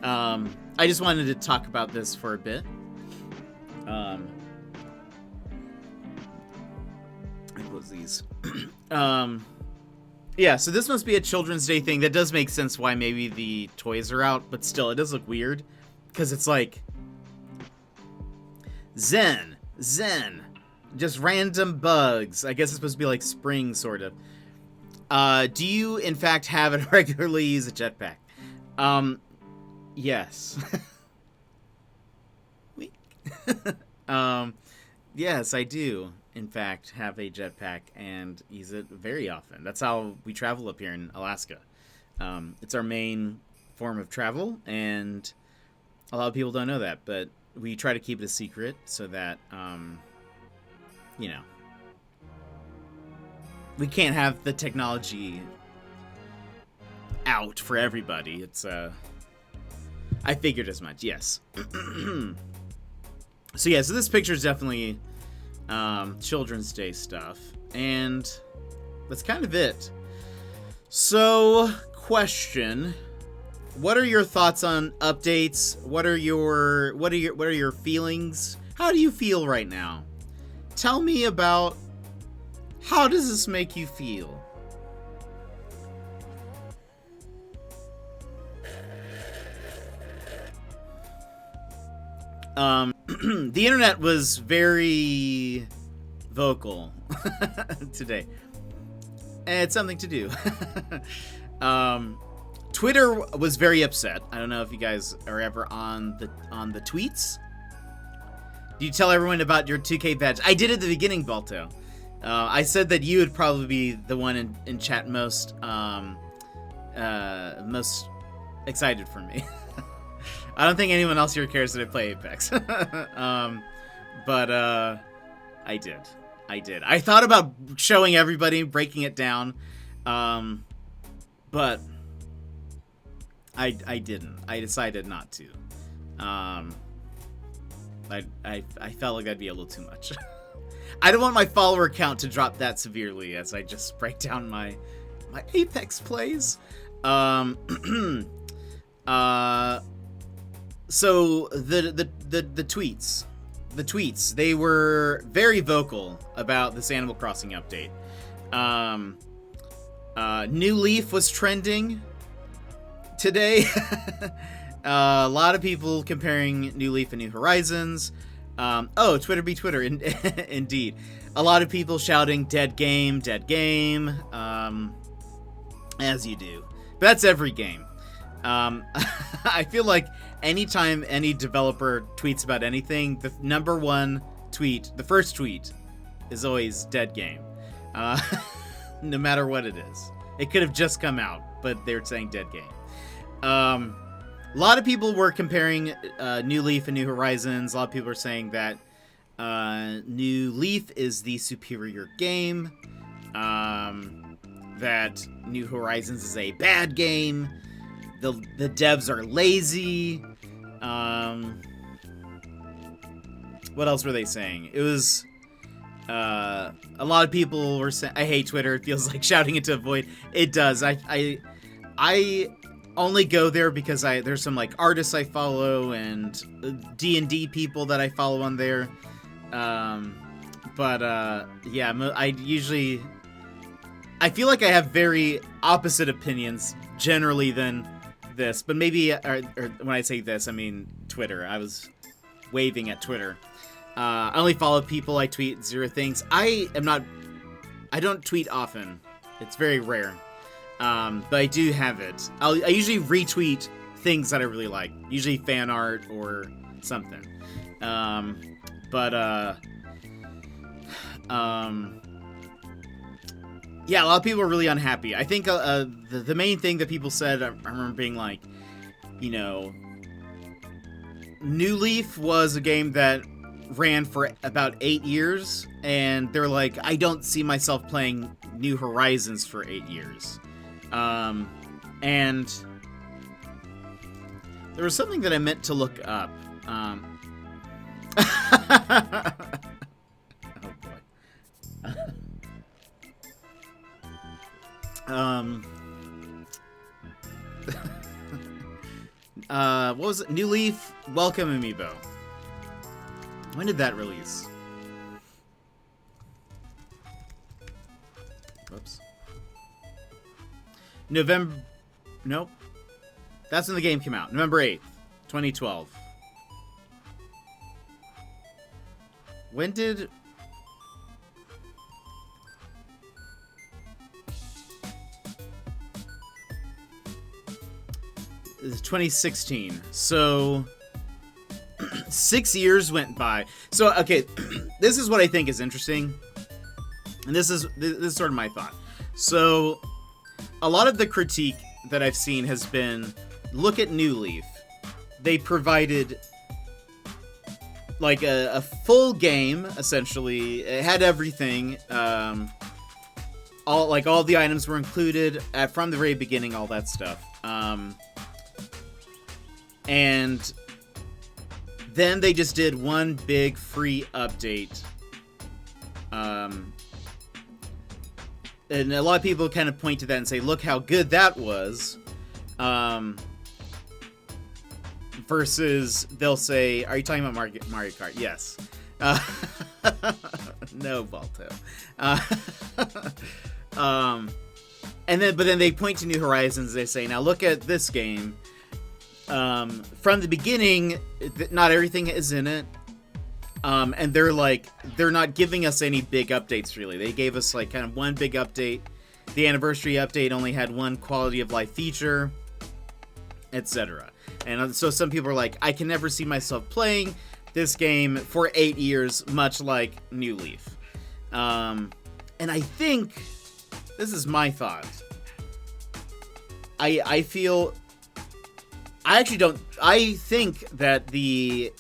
I just wanted to talk about this for a bit. I close these. Yeah, so this must be a Children's Day thing. That does make sense why maybe the toys are out, but still, it does look weird. Because it's like... Zen. Just random bugs. I guess it's supposed to be like spring, sort of. Do you, in fact, have and regularly use a jetpack? Yes. Yes, I do, in fact, have a jetpack and use it very often. That's how we travel up here in Alaska. It's our main form of travel, and a lot of people don't know that, but we try to keep it a secret so that, you know, we can't have the technology out for everybody. It's I figured as much. Yes. So yeah, so this picture is definitely Children's Day stuff, and that's kind of it. So, question: what are your thoughts on updates? What are your feelings? How do you feel right now? Tell me about how does this make you feel? The internet was very vocal today. And it's something to do. Twitter was very upset. I don't know if you guys are ever on the tweets. Do you tell everyone about your 2K badge? I did at the beginning, Balto. I said that you would probably be the one in chat most excited for me. I don't think anyone else here cares that I play Apex. But I did. I thought about showing everybody, breaking it down, but I didn't. I decided not to. I felt like that'd be a little too much. I don't want my follower count to drop that severely as I just break down my Apex plays. So the tweets, they were very vocal about this Animal Crossing update. New Leaf was trending today. A lot of people comparing New Leaf and New Horizons. Twitter be Twitter, indeed. A lot of people shouting dead game, as you do. But that's every game. I feel like anytime any developer tweets about anything, the number one tweet, the first tweet, is always dead game. No matter what it is. It could have just come out, but they're saying dead game. A lot of people were comparing New Leaf and New Horizons. A lot of people are saying that New Leaf is the superior game. That New Horizons is a bad game. The devs are lazy. What else were they saying? It was a lot of people were saying, I hate Twitter. It feels like shouting into a void. It does. I only go there because there's some like artists I follow and D&D people that I follow on there. Yeah, I feel like I have very opposite opinions generally than this, but maybe or when I say this, I mean Twitter. I was waving at Twitter. I only follow people. I tweet zero things. I don't tweet often. It's very rare. But I do have it. I usually retweet things that I really like. Usually fan art or something. Yeah, a lot of people are really unhappy. I think the main thing that people said, I remember being like, you know, New Leaf was a game that ran for about 8 years, and they're like, I don't see myself playing New Horizons for 8 years. And there was something that I meant to look up. Oh boy. What was it? New Leaf Welcome Amiibo. When did that release? Whoops. November. Nope. That's when the game came out. November 8th, 2012. When did... It's 2016. So 6 years went by. So okay, this is what I think is interesting, and this is sort of my thought. So a lot of the critique that I've seen has been, look at New Leaf. They provided like a full game, essentially. It had everything. all the items were included from the very beginning, all that stuff. And then they just did one big free update. And a lot of people kind of point to that and say, look how good that was. Versus they'll say, are you talking about Mario Kart? Yes. No, Balto. But then they point to New Horizons. They say, now look at this game. From the beginning, not everything is in it. And they're not giving us any big updates, really. They gave us like kind of one big update. The anniversary update only had one quality of life feature, etc. And so some people are like, I can never see myself playing this game for 8 years, much like New Leaf. And I think, this is my thought. I think that the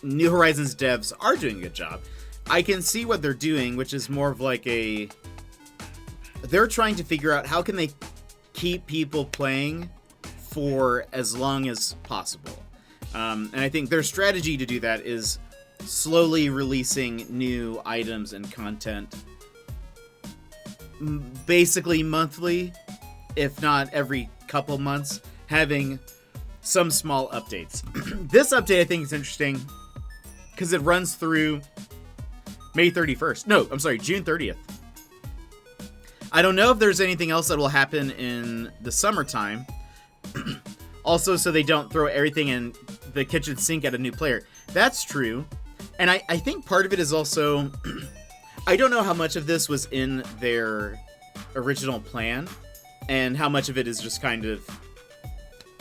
New Horizons devs are doing a good job. I can see what they're doing, which is more of like they're trying to figure out how can they keep people playing for as long as possible. And I think their strategy to do that is slowly releasing new items and content, basically monthly, if not every couple months, having some small updates. This update I think is interesting because it runs through May 31st. No, I'm sorry, June 30th. I don't know if there's anything else that will happen in the summertime. Also, so they don't throw everything in the kitchen sink at a new player. That's true. And I think part of it is also... I don't know how much of this was in their original plan and how much of it is just kind of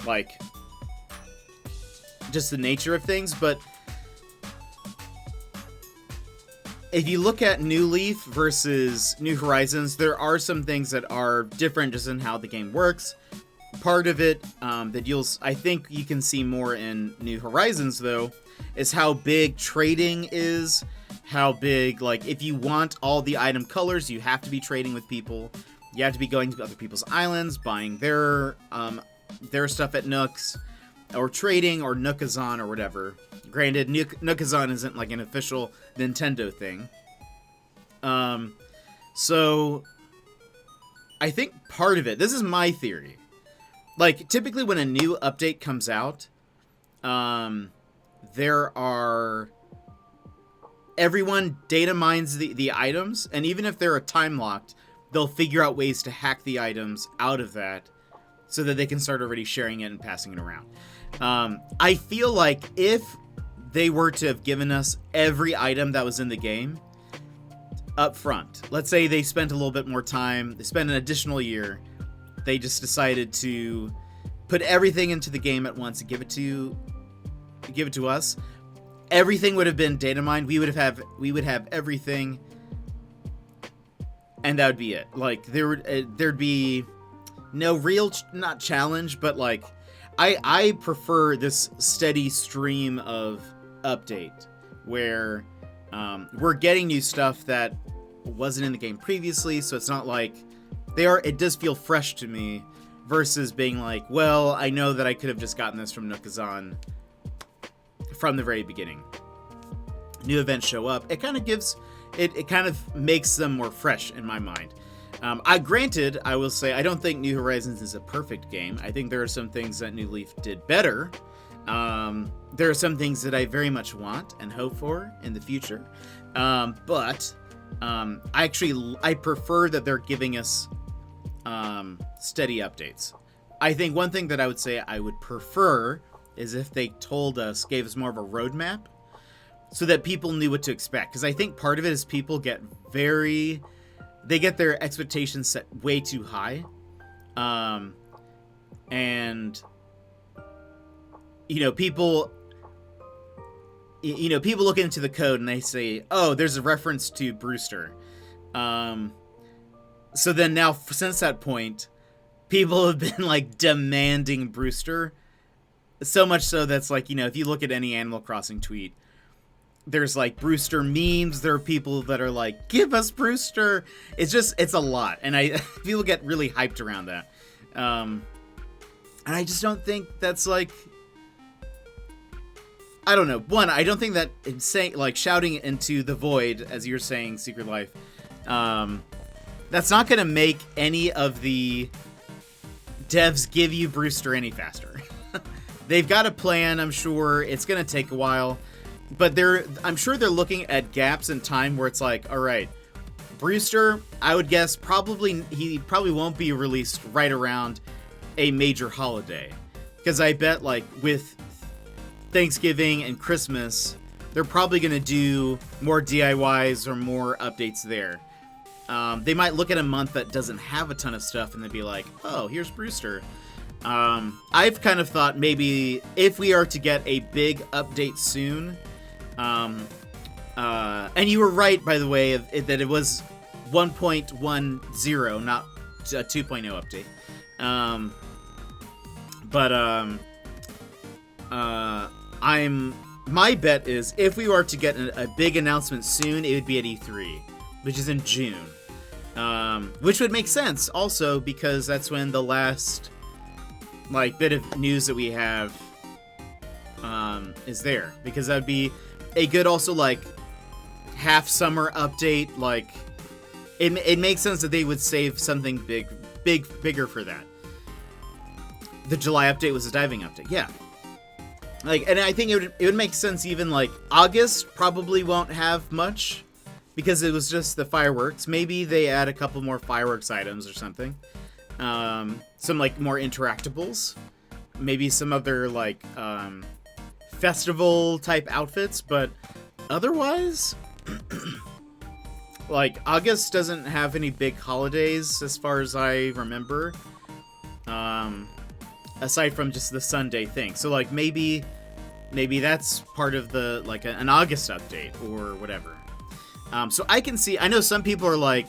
like just the nature of things, but if you look at New Leaf versus New Horizons, there are some things that are different just in how the game works. Part of it that I think you can see more in New Horizons, though, is how big trading is. How big, like, if you want all the item colors, you have to be trading with people. You have to be going to other people's islands, buying their stuff at Nooks, or trading, or Nookazon, or whatever. Granted, Nookazon isn't like an official Nintendo thing. So I think part of it, this is my theory. Like, typically when a new update comes out, everyone data mines the items, and even if they're time locked, they'll figure out ways to hack the items out of that so that they can start already sharing it and passing it around. I feel like if they were to have given us every item that was in the game up front, let's say they spent a little bit more time, they spent an additional year, they just decided to put everything into the game at once and give it to us, everything would have been data mined. We would have everything, and that would be it. Like, there'd be no real not challenge, but like I prefer this steady stream of update where we're getting new stuff that wasn't in the game previously, so it's not like it does feel fresh to me versus being like, well, I know that I could have just gotten this from Nookazon from the very beginning. New events show up. It kind of gives it kind of makes them more fresh in my mind. I will say I don't think New Horizons is a perfect game. I think there are some things that New Leaf did better. There are some things that I very much want and hope for in the future. But I prefer that they're giving us steady updates. I think one thing that I would say I would prefer is if they gave us more of a roadmap so that people knew what to expect. Because I think part of it is people get their expectations set way too high. And people look into the code and they say, oh, there's a reference to Brewster. So then now, since that point, people have been like demanding Brewster. So much so that's like, if you look at any Animal Crossing tweet, There's like Brewster memes. There are people that are like, give us Brewster. It's a lot. And people get really hyped around that. And I just don't think that's like, I don't know. One, I don't think that saying, like, shouting into the void, as you're saying, Secret Life, that's not going to make any of the devs give you Brewster any faster. They've got a plan, I'm sure. It's going to take a while. But I'm sure they're looking at gaps in time where it's like, all right, Brewster, I would guess he probably won't be released right around a major holiday. Because I bet, like, with Thanksgiving and Christmas, they're probably going to do more DIYs or more updates there. They might look at a month that doesn't have a ton of stuff and then be like, oh, here's Brewster. I've kind of thought maybe if we are to get a big update soon, and you were right, by the way, that it was 1.10, not a 2.0 update. My bet is if we were to get a big announcement soon, it would be at E3, which is in June. Which would make sense also because that's when the last bit of news that we have is there, because that would be a good also half summer update. It makes sense that they would save something bigger for that. The July update was a diving update, yeah. And I think it would make sense even August probably won't have much because it was just the fireworks. Maybe they add a couple more fireworks items or something. Some more interactables. Maybe some other festival type outfits, but otherwise August doesn't have any big holidays as far as I remember. Aside from just the Sunday thing. So maybe that's part of the an August update or whatever. So I know some people are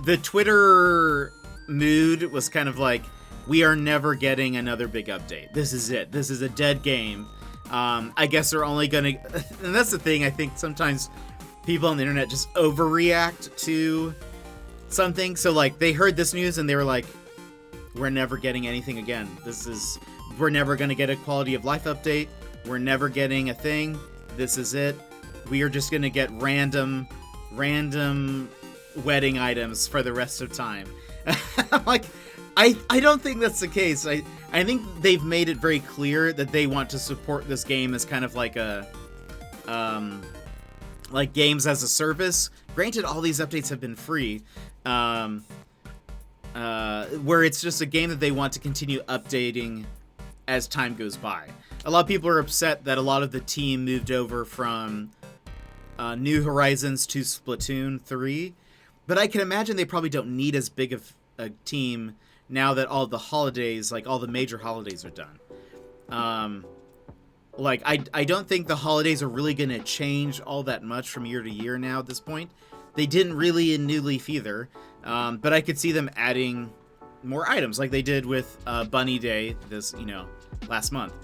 the Twitter mood was kind of we are never getting another big update. This is it. This is a dead game. I guess they're only gonna, and that's the thing, I think sometimes people on the internet just overreact to something. So they heard this news and they were like, we're never getting anything again. We're never going to get a quality of life update. We're never getting a thing. This is it. We are just going to get random wedding items for the rest of time. I don't think that's the case. I think they've made it very clear that they want to support this game as kind of games as a service. Granted, all these updates have been free. Where it's just a game that they want to continue updating as time goes by. A lot of people are upset that a lot of the team moved over from New Horizons to Splatoon 3, but I can imagine they probably don't need as big of a team now that all the holidays, all the major holidays are done. I don't think the holidays are really going to change all that much from year to year now at this point. They didn't really in New Leaf either. But I could see them adding more items like they did with Bunny Day last month.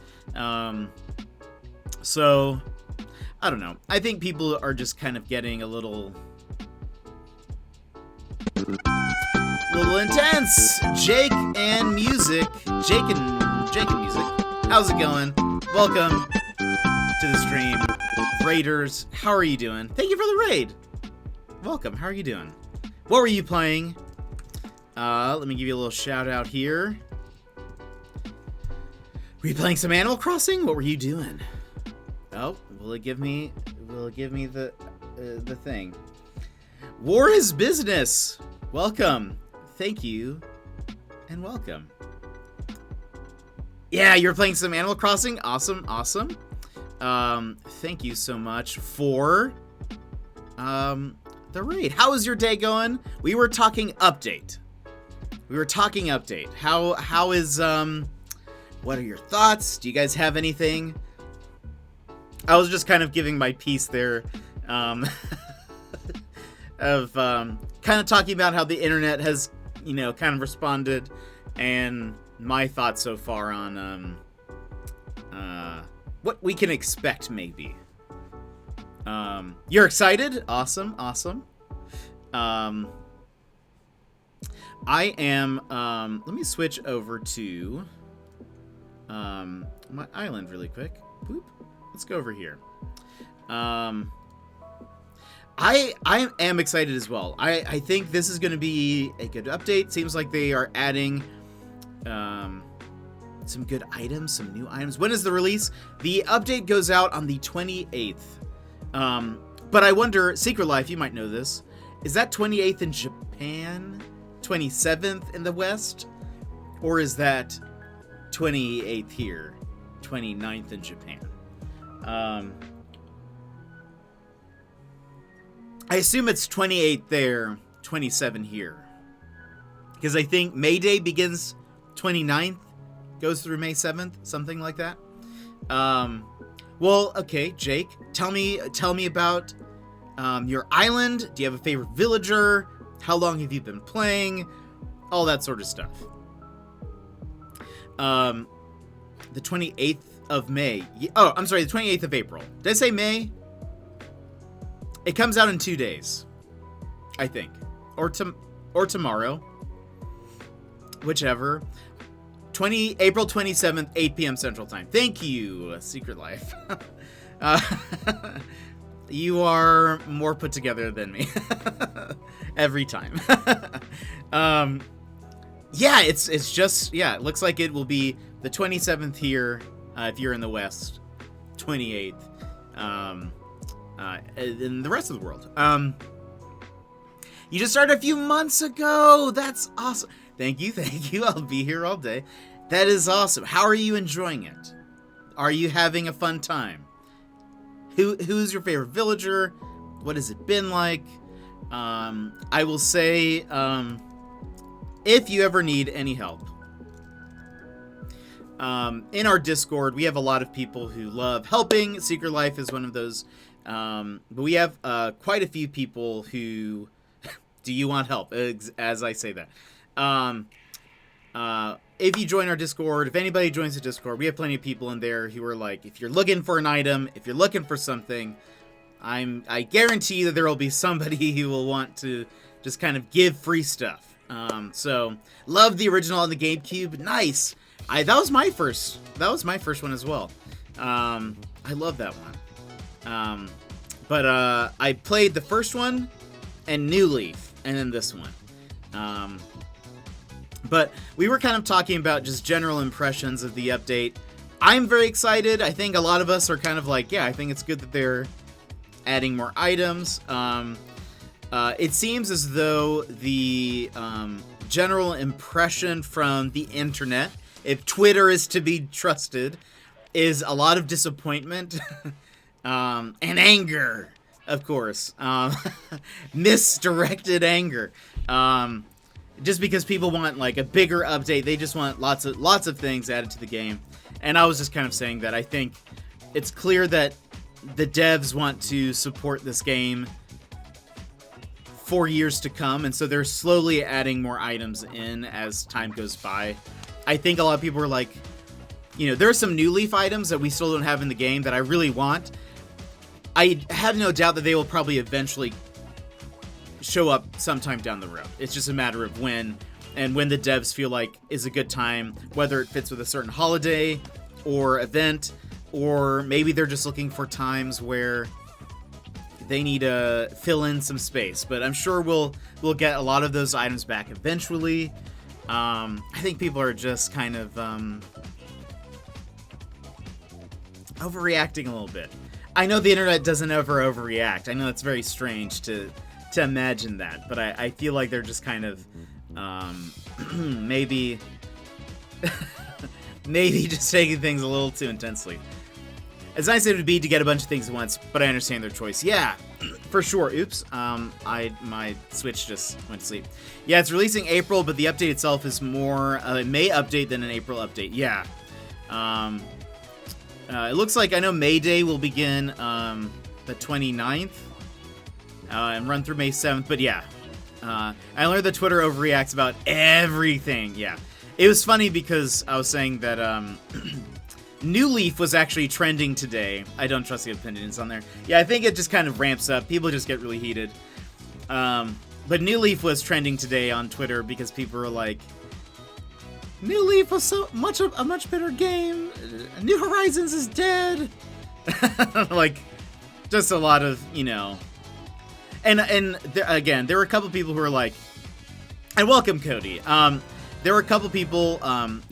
So I don't know. I think people are just kind of getting a little intense. Jake and Music. Jake and Music. How's it going? Welcome to the stream. Raiders, how are you doing? Thank you for the raid. Welcome. How are you doing? What were you playing? Let me give you a little shout out here. Were you playing some Animal Crossing? What were you doing? Oh, will it give me the thing? War is business. Welcome. Thank you. And welcome. Yeah, you're playing some Animal Crossing? Awesome. Thank you so much for the raid. How is your day going? We were talking update. How is what are your thoughts? Do you guys have anything? I was just kind of giving my piece there of kind of talking about how the internet has kind of responded and my thoughts so far on what we can expect maybe. You're excited? Awesome, awesome. I am, let me switch over to, my island really quick. Boop. Let's go over here. I am excited as well. I think this is going to be a good update. Seems like they are adding, some good items, some new items. When is the release? The update goes out on the 28th. But I wonder, Secret Life, you might know this. Is that 28th in Japan? 27th in the West? Or is that 28th here? 29th in Japan? I assume it's 28 there, 27 here. Because I think May Day begins 29th, goes through May 7th, something like that. Well, okay, Jake, tell me about your island. Do you have a favorite villager? How long have you been playing? All that sort of stuff. The 28th of May. Oh, I'm sorry, the 28th of April. Did I say May? It comes out in 2 days, I think, or tomorrow, whichever. April 27th, 8 p.m. Central Time. Thank you, Secret Life. You are more put together than me every time. Yeah, it's just, yeah, it looks like it will be the 27th here if you're in the West, 28th. In the rest of the world. You just started a few months ago. That's awesome. Thank you. I'll be here all day. That is awesome. How are you enjoying it? Are you having a fun time? Who's your favorite villager? What has it been like? I will say, if you ever need any help, in our Discord, we have a lot of people who love helping. Secret Life is one of those. But we have quite a few people who do you want help, as I say that. If you join our Discord, if anybody joins the Discord, we have plenty of people in there who are like, if you're looking for an item, if you're looking for something, I guarantee that there will be somebody who will want to just kind of give free stuff. So love the original on the GameCube. Nice. That was my first one as well. I love that one. But I played the first one and New Leaf, and then this one. But we were kind of talking about just general impressions of the update. I'm very excited. I think a lot of us are kind of like, yeah, I think it's good that they're adding more items. It seems as though the general impression from the internet, if Twitter is to be trusted, is a lot of disappointment. And anger, of course. Misdirected anger. Just because people want like a bigger update, they just want lots of things added to the game. And I was just kind of saying that I think it's clear that the devs want to support this game for years to come, and so they're slowly adding more items in as time goes by. I think a lot of people are like, you know, there are some New Leaf items that we still don't have in the game that I really want. I have no doubt that they will probably eventually show up sometime down the road. It's just a matter of when, and when the devs feel like is a good time, whether it fits with a certain holiday or event, or maybe they're just looking for times where they need to fill in some space. But I'm sure we'll get a lot of those items back eventually. I think people are just kind of overreacting a little bit. I know the internet doesn't ever overreact. I know it's very strange to imagine that, but I feel like they're just kind of maybe just taking things a little too intensely. As nice as it would be to get a bunch of things at once, but I understand their choice. Yeah, for sure. Oops, my Switch just went to sleep. Yeah, it's releasing April, but the update itself is more a May update than an April update. Yeah. It looks like, I know May Day will begin the 29th and run through May 7th, but yeah. I learned that Twitter overreacts about everything. Yeah. It was funny because I was saying that New Leaf was actually trending today. I don't trust the opinions on there. Yeah, I think it just kind of ramps up. People just get really heated. But New Leaf was trending today on Twitter because people were like, New Leaf was so much a much better game. New Horizons is dead. Like, just a lot of, you know. And again, there were a couple people who were like, and welcome, Cody. There were a couple people,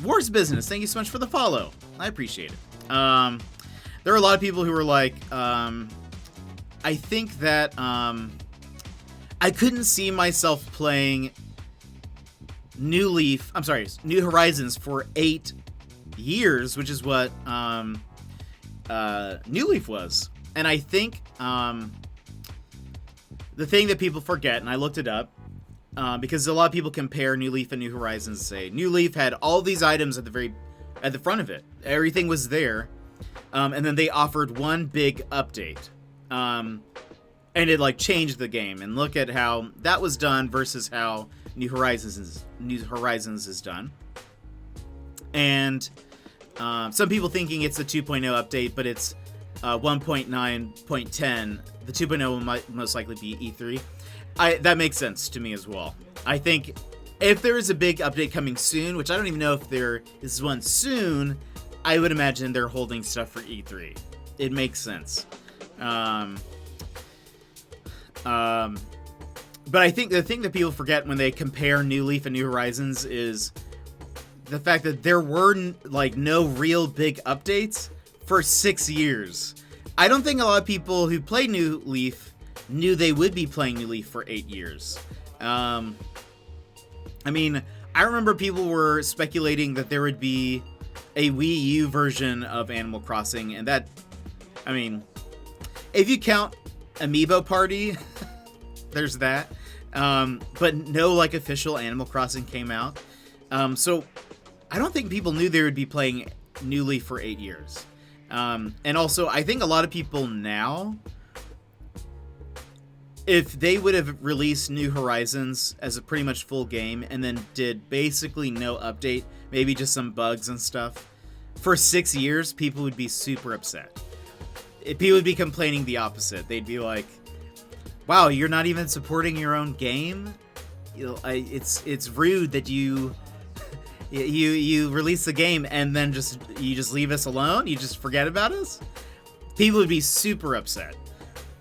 War's Business, thank you so much for the follow. I appreciate it. There were a lot of people who were like, I think that I couldn't see myself playing New Horizons for 8 years, which is what New Leaf was. And I think the thing that people forget, and I looked it up, because a lot of people compare New Leaf and New Horizons and say, New Leaf had all these items at the front of it. Everything was there. And then they offered one big update. And it like changed the game. And look at how that was done versus how New Horizons is done. And some people thinking it's the 2.0 update, but it's 1.9.10. The 2.0 will most likely be E3. That makes sense to me as well. I think if there is a big update coming soon, which I don't even know if there is one soon, I would imagine they're holding stuff for E3. It makes sense. But I think the thing that people forget when they compare New Leaf and New Horizons is the fact that there were no real big updates for 6 years. I don't think a lot of people who played New Leaf knew they would be playing New Leaf for 8 years. I mean, I remember people were speculating that there would be a Wii U version of Animal Crossing, and that, I mean, if you count Amiibo Party, there's that. But no, like, official Animal Crossing came out. So I don't think people knew they would be playing New Leaf for 8 years. And also, I think a lot of people now, if they would have released New Horizons as a pretty much full game and then did basically no update, maybe just some bugs and stuff, for 6 years, people would be super upset. People would be complaining the opposite. They'd be like, wow, you're not even supporting your own game? You know, it's rude that you release the game and then you just leave us alone? You just forget about us? People would be super upset.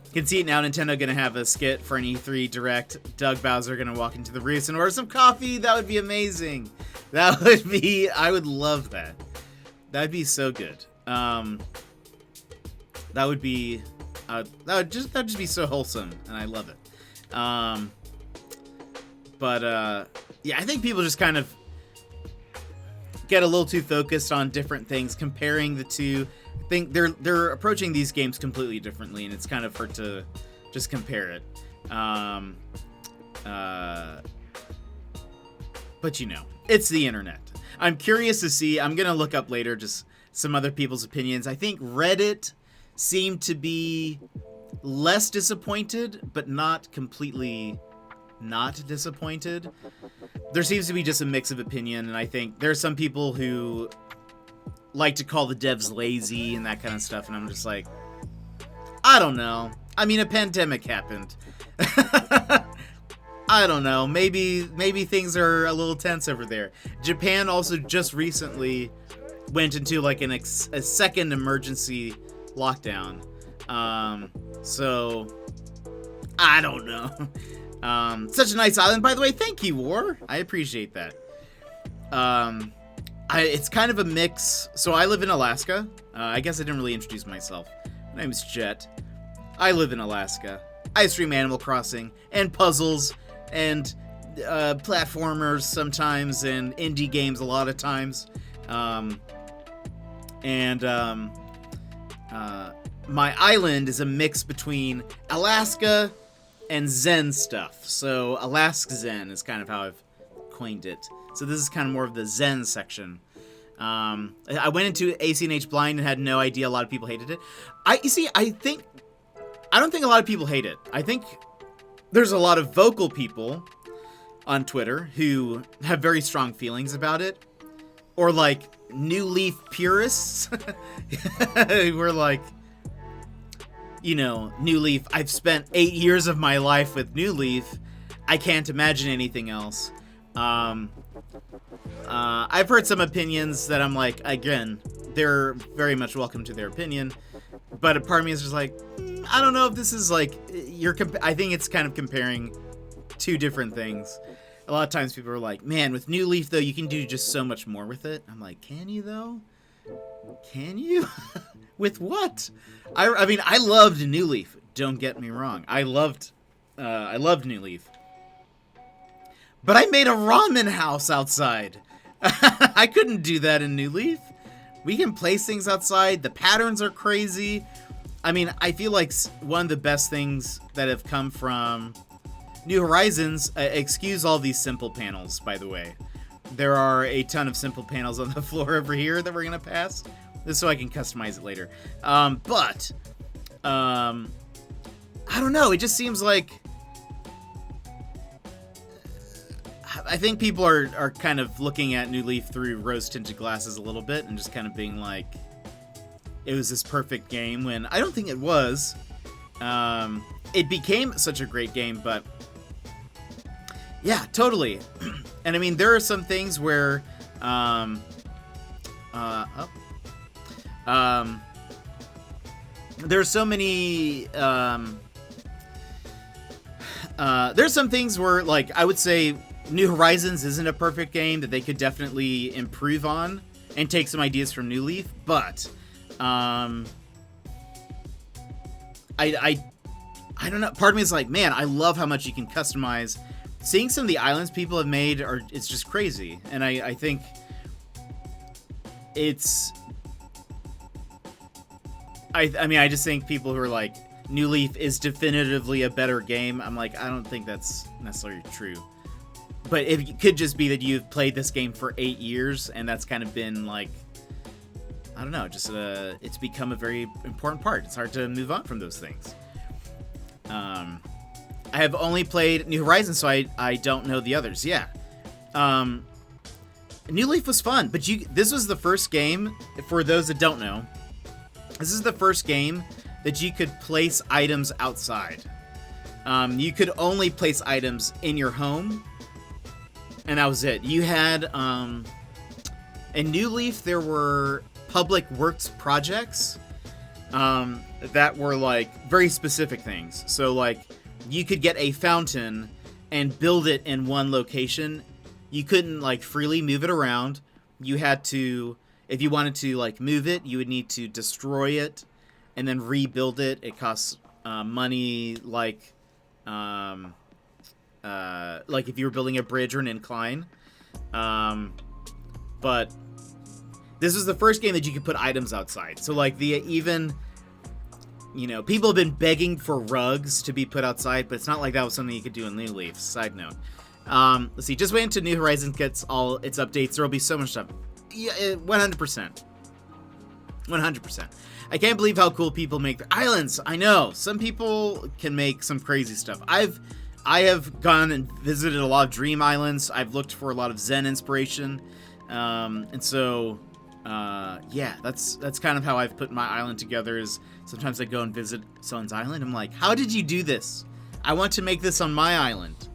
You can see it now. Nintendo gonna have a skit for an E3 Direct. Doug Bowser gonna walk into the Roost and order some coffee. That would be amazing. I would love that. That'd be so good. That'd just be so wholesome, and I love it. Yeah, I think people just kind of get a little too focused on different things, comparing the two. I think they're approaching these games completely differently, and it's kind of hard to just compare it. But you know, it's the internet. I'm curious to see. I'm gonna look up later just some other people's opinions. I think Reddit seemed to be less disappointed, but not completely not disappointed. There seems to be just a mix of opinion, and I think there are some people who like to call the devs lazy and that kind of stuff, and I'm just like, I don't know. I mean, a pandemic happened. I don't know. Maybe things are a little tense over there. Japan also just recently went into like a second emergency lockdown. So I don't know. Such a nice island, by the way. Thank you, War. I appreciate that. It's kind of a mix. So I live in Alaska. I guess I didn't really introduce myself. My name is Jet. I live in Alaska. I stream Animal Crossing and puzzles and platformers sometimes and indie games a lot of times. My island is a mix between Alaska and Zen stuff. So Alaska Zen is kind of how I've coined it. So this is kind of more of the Zen section. I went into ACNH blind and had no idea a lot of people hated it. I don't think a lot of people hate it. I think there's a lot of vocal people on Twitter who have very strong feelings about it. Or like, New Leaf purists we're like, you know, New Leaf, I've spent 8 years of my life with New Leaf. I can't imagine anything else. I've heard some opinions that I'm like, again, they're very much welcome to their opinion. But a part of me is just like, I don't know if this is like, I think it's kind of comparing two different things. A lot of times people are like, man, with New Leaf, though, you can do just so much more with it. I'm like, can you, though? Can you? With what? I mean, I loved New Leaf. Don't get me wrong. I loved New Leaf. But I made a ramen house outside. I couldn't do that in New Leaf. We can place things outside. The patterns are crazy. I mean, I feel like one of the best things that have come from New Horizons, excuse all these simple panels, by the way. There are a ton of simple panels on the floor over here that we're going to pass. This so I can customize it later. I don't know. It just seems like I think people are kind of looking at New Leaf through rose-tinted glasses a little bit and just kind of being like, it was this perfect game when I don't think it was. It became such a great game, but yeah, totally. And I mean, there are some things where, there's so many, there's some things where, like, I would say New Horizons isn't a perfect game that they could definitely improve on and take some ideas from New Leaf, but, I don't know. Part of me is like, man, I love how much you can customize. Seeing some of the islands people have made it's just crazy. And I think it's, I mean, I just think people who are like, New Leaf is definitively a better game. I'm like, I don't think that's necessarily true. But it could just be that you've played this game for 8 years and that's kind of been like, I don't know, just it's become a very important part. It's hard to move on from those things. I have only played New Horizons, so I don't know the others. Yeah. New Leaf was fun, but this was the first game, for those that don't know, this is the first game that you could place items outside. You could only place items in your home, and that was it. You had, in New Leaf, there were public works projects that were, like, very specific things. So, like, you could get a fountain and build it in one location. You couldn't, like, freely move it around. You had to, if you wanted to, like, move it, you would need to destroy it and then rebuild it. It costs money, like if you were building a bridge or an incline. But this was the first game that you could put items outside. So, like, you know, people have been begging for rugs to be put outside, but it's not like that was something you could do in New Leaf. Side note. Let's see. Just wait until New Horizons gets all its updates. There will be so much stuff. Yeah, 100%. 100%. I can't believe how cool people make their islands. I know. Some people can make some crazy stuff. I have gone and visited a lot of dream islands. I've looked for a lot of Zen inspiration. And so, yeah, that's kind of how I've put my island together. Is sometimes I go and visit someone's island. I'm like, how did you do this? I want to make this on my island.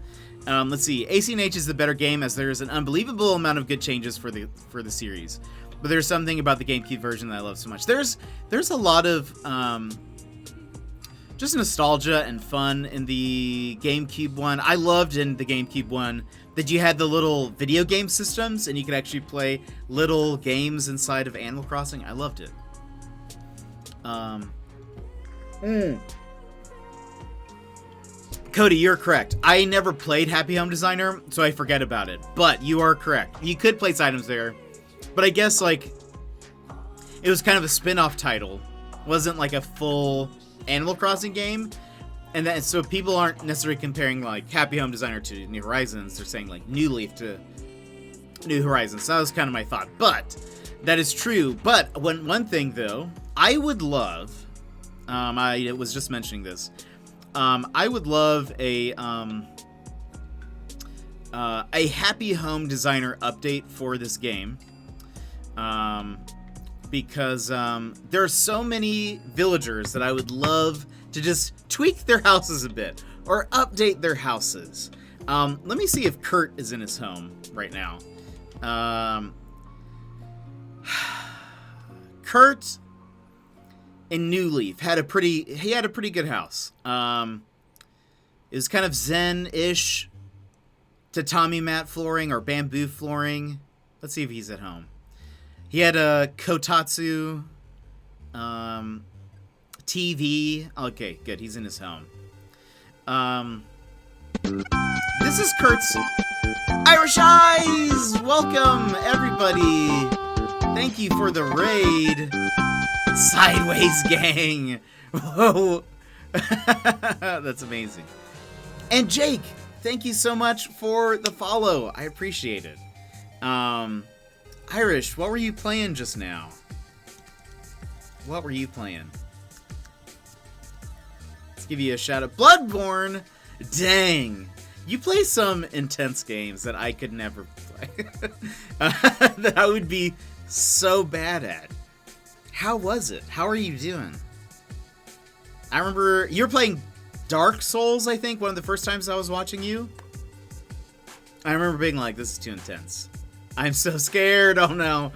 Let's see. AC&H is the better game, as there is an unbelievable amount of good changes for the series. But there's something about the GameCube version that I love so much. There's a lot of just nostalgia and fun in the GameCube one. I loved in the GameCube one that you had the little video game systems and you could actually play little games inside of Animal Crossing. I loved it. Cody, you're correct. I never played Happy Home Designer, so I forget about it. But you are correct. You could place items there. But I guess, like, it was kind of a spin-off title. It wasn't like a full Animal Crossing game. And then, so people aren't necessarily comparing, like, Happy Home Designer to New Horizons. They're saying, like, New Leaf to New Horizons. So that was kind of my thought. But that is true. But one thing, though, I would love... I was just mentioning this. I would love a Happy Home Designer update for this game. Because there are so many villagers that I would love to just tweak their houses a bit or update their houses. Let me see if Kurt is in his home right now. Kurt in New Leaf had a pretty good house. It was kind of zen-ish tatami mat flooring or bamboo flooring. Let's see if he's at home. He had a kotatsu TV. Okay, good. He's in his home. This is Kurt's Irish Eyes! Welcome, everybody! Thank you for the raid. Sideways Gang! Whoa! That's amazing. And Jake, thank you so much for the follow. I appreciate it. Irish, what were you playing just now? What were you playing? Let's give you a shout out. Bloodborne! Dang! You play some intense games that I could never play. That I would be so bad at. How was it? How are you doing? I remember you were playing Dark Souls, I think, one of the first times I was watching you. I remember being like, this is too intense. I'm so scared. Oh no.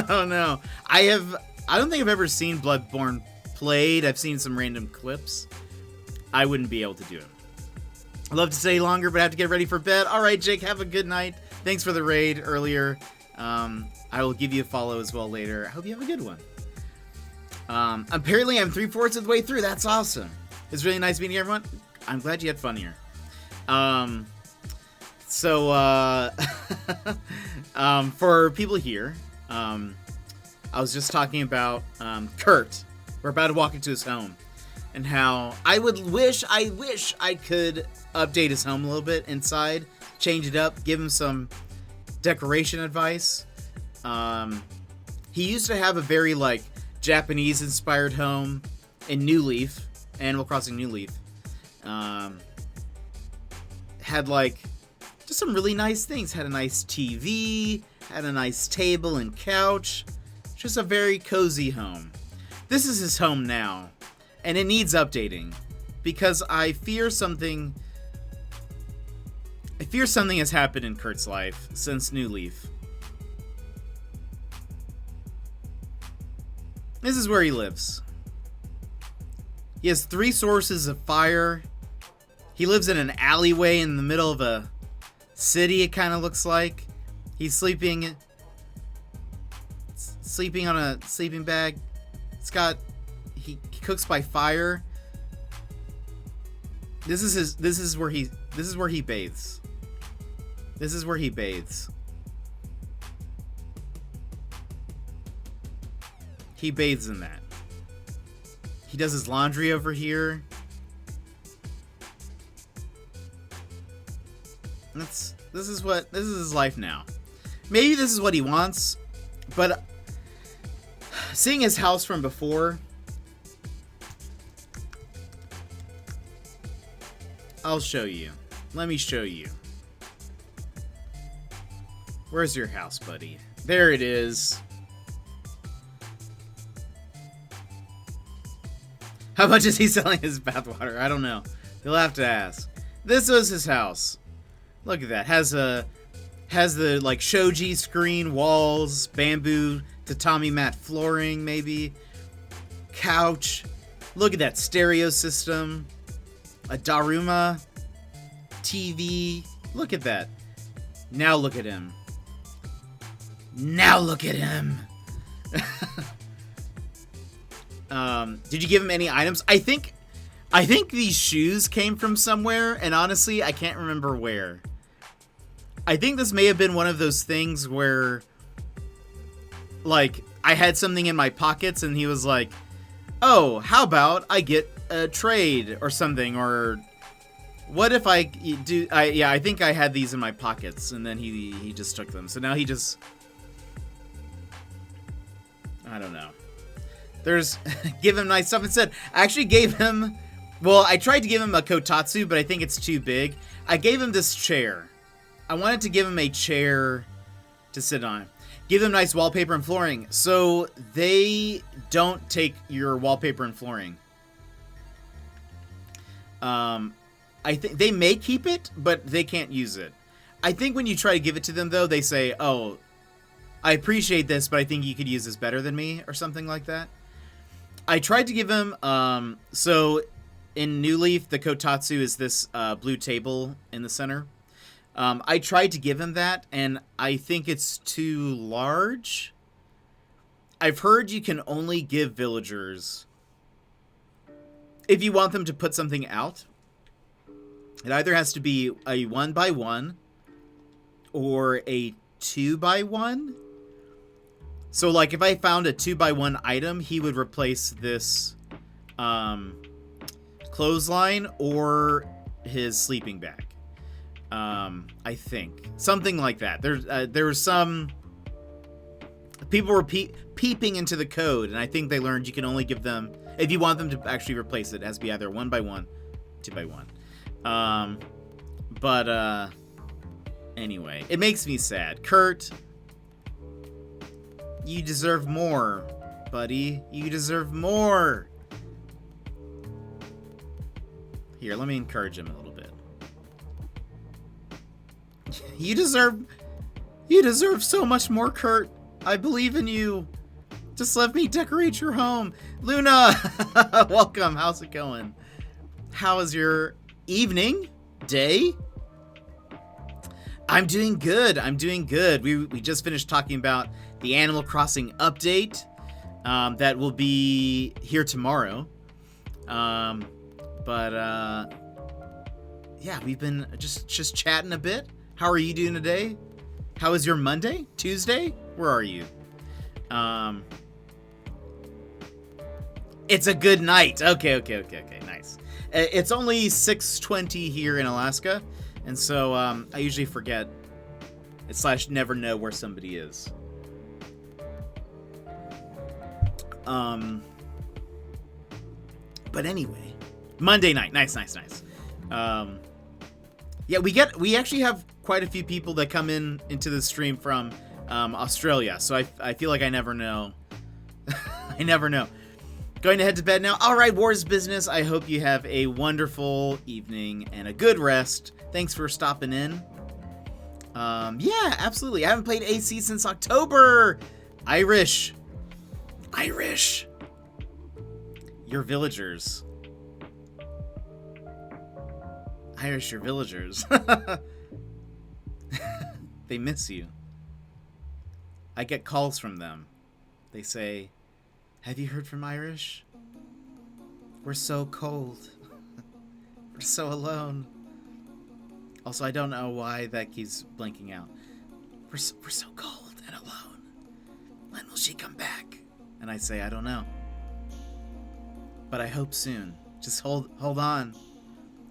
Oh no. I don't think I've ever seen Bloodborne played. I've seen some random clips. I wouldn't be able to do it. I'd love to stay longer, but I have to get ready for bed. All right, Jake, have a good night. Thanks for the raid earlier. I will give you a follow as well later. I hope you have a good one. Apparently, I'm 3/4 of the way through. That's awesome. It's really nice meeting everyone. I'm glad you had fun here. For people here, I was just talking about Kurt. We're about to walk into his home, and how I wish I could update his home a little bit inside, change it up, give him some decoration advice. He used to have a very like Japanese-inspired home in New Leaf, Animal Crossing New Leaf. Had like just some really nice things. Had a nice TV, had a nice table and couch. Just a very cozy home. This is his home now, and it needs updating because I fear something has happened in Kurt's life since New Leaf. This is where he lives. He has 3 sources of fire. He lives in an alleyway in the middle of a city, it kind of looks like. He's sleeping on a sleeping bag. He cooks by fire. This is where he bathes. This is where he bathes. He bathes in that. He does his laundry over here. This is his life now. Maybe this is what he wants, but seeing his house from before, I'll show you. Let me show you. Where's your house, buddy? There it is. How much is he selling his bathwater? I don't know. You'll have to ask. This was his house. Look at that. Has the like shoji screen walls, bamboo tatami mat flooring, maybe couch. Look at that stereo system. A Daruma TV. Look at that. Now look at him. Now look at him. Did you give him any items? I think these shoes came from somewhere, and honestly, I can't remember where. I think this may have been one of those things where, like, I had something in my pockets, and he was like, oh, how about I get a trade or something, or what if I do, I think I had these in my pockets, and then he just took them. So now he just, I don't know. There's, give him nice stuff instead. I actually gave him, well, I tried to give him a kotatsu, but I think it's too big. I gave him this chair. I wanted to give him a chair to sit on. Give them nice wallpaper and flooring. So they don't take your wallpaper and flooring. I think they may keep it, but they can't use it. I think when you try to give it to them, though, they say, "Oh, I appreciate this, but I think you could use this better than me," or something like that. I tried to give him, so in New Leaf, the Kotatsu is this blue table in the center. I tried to give him that, and I think it's too large. I've heard you can only give villagers, if you want them to put something out, it either has to be a 1x1 or a 2x1. So, like, if I found a 2x1 item, he would replace this clothesline or his sleeping bag. I think. Something like that. There was some... People were peeping into the code, and I think they learned you can only give them... If you want them to actually replace it, it has to be either 1x1, 2x1. Anyway, it makes me sad. Kurt, you deserve more, buddy. You deserve more. Here, let me encourage him a little bit. You deserve so much more, Kurt. I believe in you. Just let me decorate your home. Luna, welcome. How's it going? How is your evening? Day? I'm doing good. I'm doing good. We just finished talking about the Animal Crossing update that will be here tomorrow. Yeah, we've been just chatting a bit. How are you doing today? How is your Monday? Tuesday? Where are you? It's a good night. Okay. Nice. It's only 6:20 here in Alaska, and so I usually forget / never know where somebody is. But anyway, Monday night. Nice. Yeah, we actually have quite a few people that come into the stream from Australia, so I feel like I never know. I never know. Going to head to bed now. All right, War's Business. I hope you have a wonderful evening and a good rest. Thanks for stopping in. Yeah, absolutely. I haven't played AC since October. Irish. Your villagers. Irish, your villagers. They miss you. I get calls from them. They say, "Have you heard from Irish? We're so cold. We're so alone." Also, I don't know why that keeps blinking out. We're so cold and alone. When will she come back? And I say, I don't know. But I hope soon. Just hold on.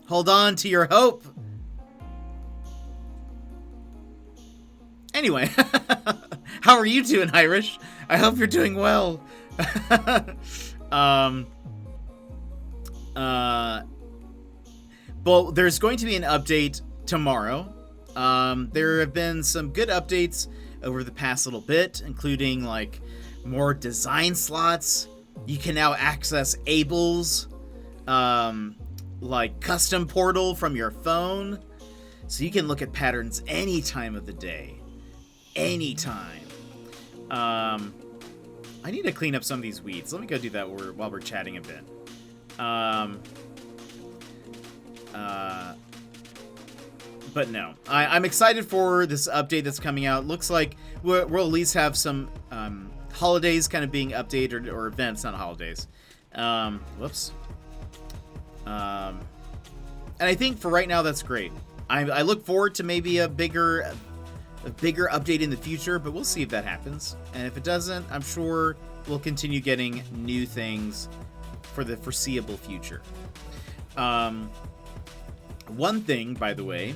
Hold on to your hope. Anyway, how are you doing, Irish? I hope you're doing well. Well, there's going to be an update tomorrow. There have been some good updates over the past little bit, including like more design slots. You can now access Abel's like custom portal from your phone, so you can look at patterns any time of the day. Anytime. I need to clean up some of these weeds. Let me go do that while we're chatting a bit. But no, I'm excited for this update that's coming out. Looks like we'll at least have some holidays kind of being updated, or events, not holidays. Whoops. And I think for right now that's great. I look forward to maybe a bigger update in the future, but we'll see if that happens. And if it doesn't, I'm sure we'll continue getting new things for the foreseeable future. One thing, by the way,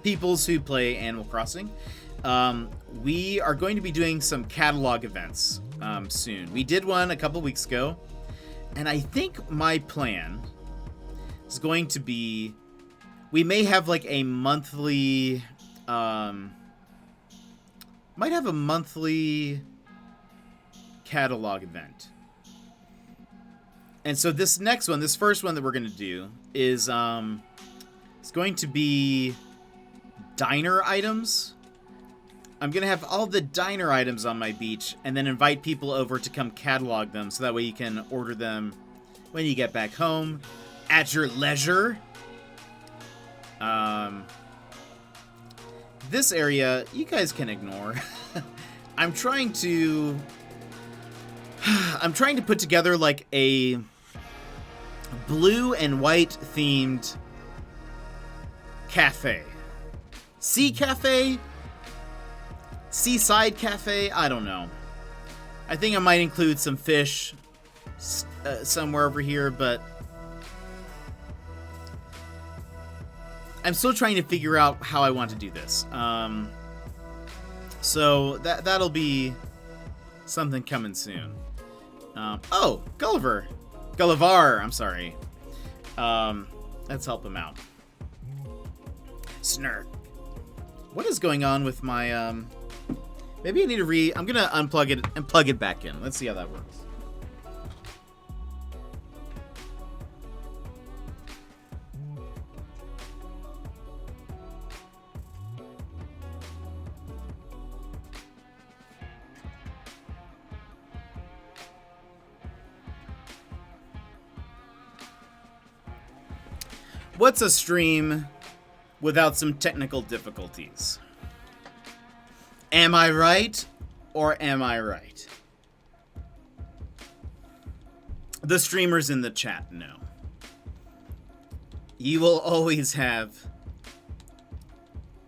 peoples who play Animal Crossing, we are going to be doing some catalog events soon. We did one a couple weeks ago, and I think my plan is going to be, we may have like a monthly might have a monthly catalog event. And so this next one, this first one that we're going to do is it's going to be diner items. I'm going to have all the diner items on my beach and then invite people over to come catalog them so that way you can order them when you get back home at your leisure. This area, you guys can ignore. I'm trying to put together like a blue and white themed cafe. Sea cafe? Seaside cafe? I don't know. I think I might include some fish somewhere over here, but I'm still trying to figure out how I want to do this. So that'll be something coming soon. Oh, Gullivar, I'm sorry. Let's help him out. Snurk. What is going on with my, maybe I need to I'm gonna unplug it and plug it back in. Let's see how that works. What's a stream without some technical difficulties? Am I right or am I right? The streamers in the chat know. You will always have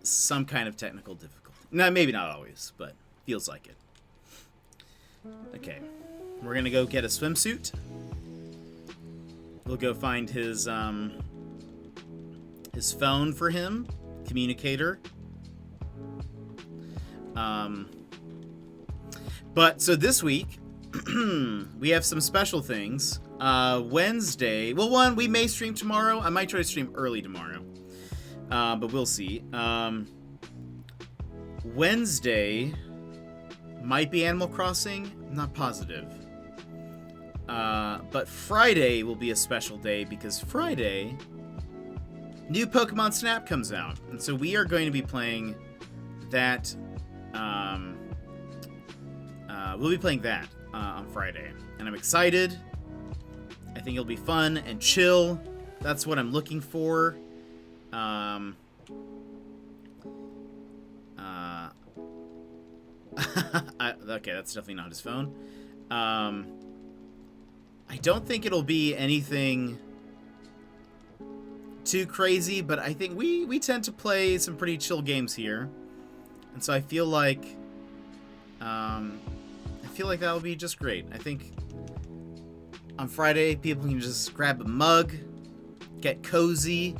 some kind of technical difficulty. No, maybe not always, but feels like it. Okay, we're gonna go get a swimsuit. We'll go find his phone for him, communicator. But so this week we have some special things. Wednesday, well, one, we may stream tomorrow. I might try to stream early tomorrow, but we'll see. Wednesday might be Animal Crossing. I'm not positive. But Friday will be a special day because Friday, new Pokemon Snap comes out, and so we are going to be playing that. We'll be playing that on Friday, and I'm excited. I think it'll be fun and chill. That's what I'm looking for. Okay, that's definitely not his phone. I don't think it'll be anything too crazy, but I think we tend to play some pretty chill games here, and so I feel like that'll be just great. I think on Friday people can just grab a mug, get cozy,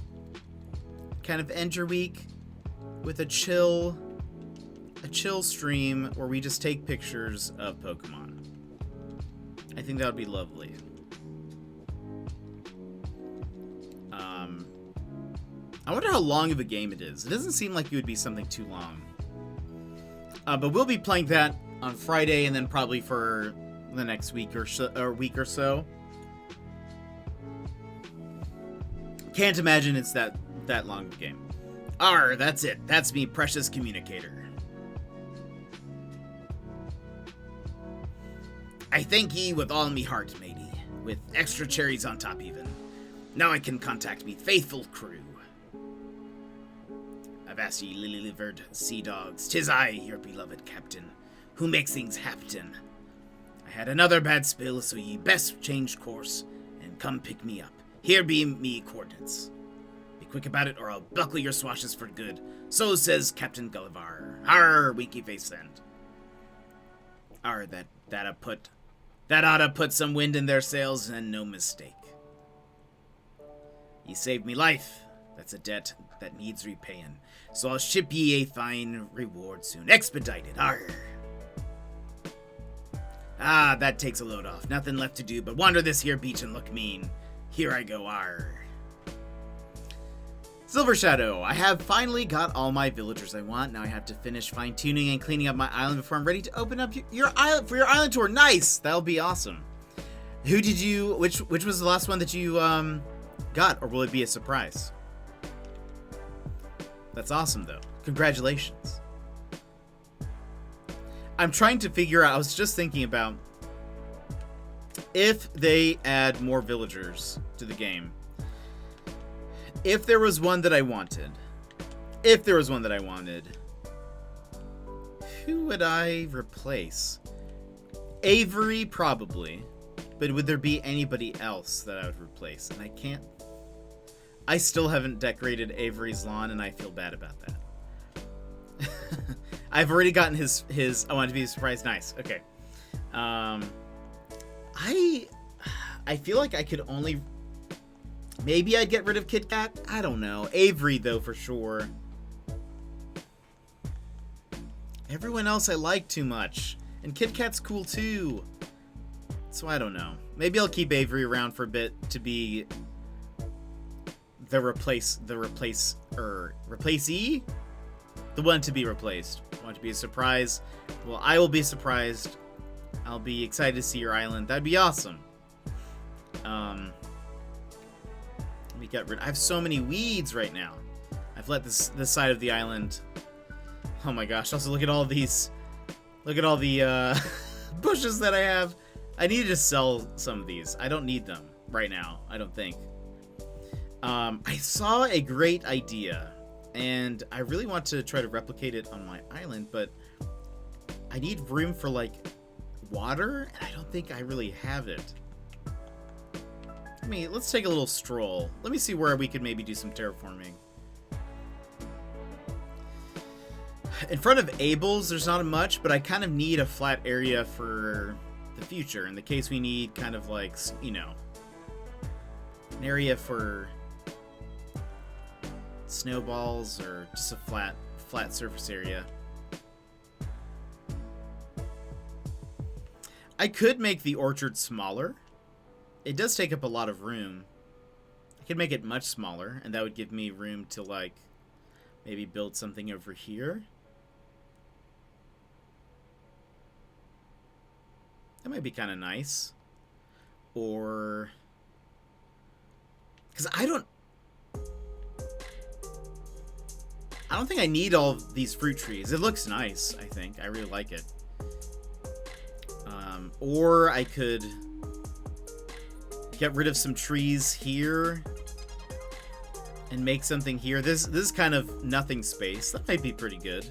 kind of end your week with a chill stream where we just take pictures of Pokemon. I think that would be lovely. I wonder how long of a game it is. It doesn't seem like it would be something too long. But we'll be playing that on Friday and then probably for the next week or so. Can't imagine it's that long of a game. Arr, that's it. That's me, precious communicator. I thank ye with all me heart, matey, with extra cherries on top even. Now I can contact me faithful crew. Avast ye lily-livered sea dogs, 'tis I, your beloved captain, who makes things happen. I had another bad spill, so ye best change course and come pick me up. Here be me coordinates. Be quick about it, or I'll buckle your swashes for good. So says Captain Gullivar. Arr, winky face end. Arr, that oughta put some wind in their sails, and no mistake. Ye saved me life. That's a debt that needs repaying. So I'll ship ye a fine reward soon. Expedited. Arr. Ah, that takes a load off. Nothing left to do but wander this here beach and look mean. Here I go. Arr. Silver Shadow, I have finally got all my villagers I want. Now I have to finish fine-tuning and cleaning up my island before I'm ready to open up your island for your island tour. Nice! That'll be awesome. Who did you... Which was the last one that you got, or will it be a surprise? That's awesome, though. Congratulations. I'm trying to figure out... I was just thinking about... if they add more villagers to the game... If there was one that I wanted, who would I replace? Avery, probably. But would there be anybody else that I would replace? And I can't... I still haven't decorated Avery's lawn, and I feel bad about that. I've already gotten his I want to be surprised. Nice. Okay. I feel like I could only... Maybe I'd get rid of Kit Kat? I don't know. Avery, though, for sure. Everyone else I like too much. And Kit Kat's cool, too. So I don't know. Maybe I'll keep Avery around for a bit to be the replacee? The one to be replaced. Want to be a surprise? Well, I will be surprised. I'll be excited to see your island. That'd be awesome. I have so many weeds right now. I've let this side of the island. Oh my gosh! Also, look at all these. Look at all the bushes that I have. I need to sell some of these. I don't need them right now. I don't think. I saw a great idea, and I really want to try to replicate it on my island, but I need room for like water, and I don't think I really have it. Let's take a little stroll. Let me see where we could maybe do some terraforming. In front of Abel's, there's not much, but I kind of need a flat area for the future. In the case we need kind of like, you know, an area for snowballs or just a flat surface area. I could make the orchard smaller. It does take up a lot of room. I could make it much smaller, and that would give me room to, like, maybe build something over here. That might be kind of nice. Or... because I don't think I need all of these fruit trees. It looks nice, I think. I really like it. Or I could... get rid of some trees here and make something here. This is kind of nothing space. That might be pretty good.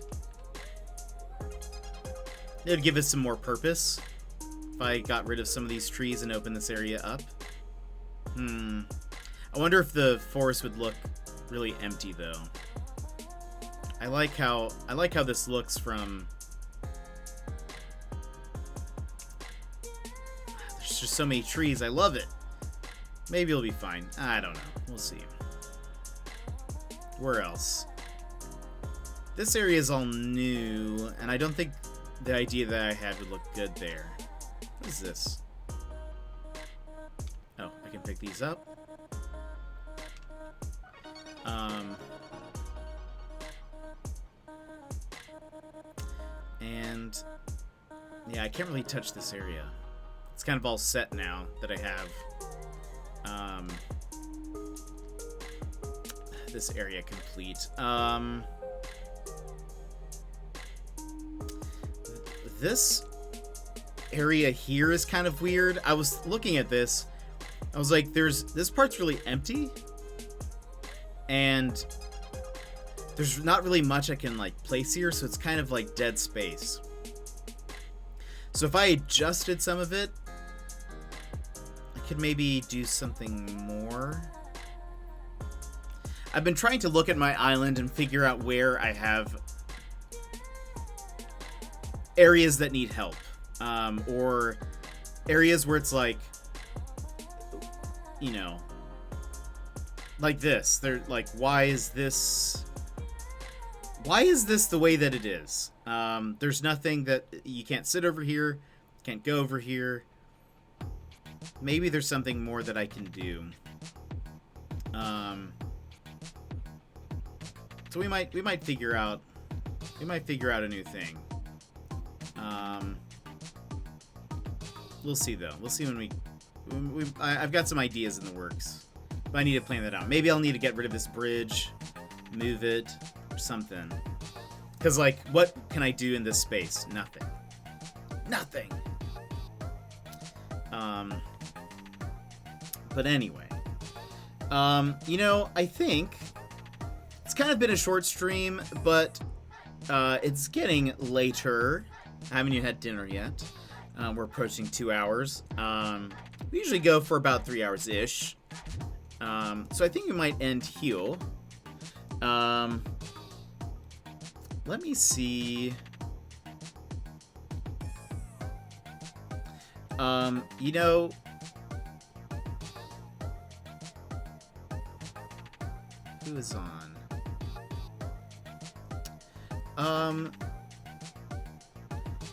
It would give us some more purpose if I got rid of some of these trees and opened this area up. I wonder if the forest would look really empty though. I like how this looks from... There's just so many trees. I love it. Maybe it'll be fine. I don't know. We'll see. Where else? This area is all new, and I don't think the idea that I had would look good there. What is this? Oh, I can pick these up. And yeah, I can't really touch this area. It's kind of all set now that I have this area complete. This area here is kind of weird. I was looking at this. I was like, this part's really empty. And there's not really much I can like place here, so it's kind of like dead space. So if I adjusted some of it, I could maybe do something more. I've been trying to look at my island and figure out where I have areas that need help. Or areas where it's like, you know, like this. They're like, why is this the way that it is? There's nothing that you can't sit over here, can't go over here. Maybe there's something more that I can do. So we might figure out a new thing. We'll see though. We'll see when I've got some ideas in the works, but I need to plan that out. Maybe I'll need to get rid of this bridge, move it, or something. Cause like, what can I do in this space? Nothing. Nothing. But anyway, you know, I think it's kind of been a short stream, but it's getting later. I haven't even had dinner yet. We're approaching 2 hours. We usually go for about 3 hours-ish. So I think we might end here. Let me see. You know, who is on?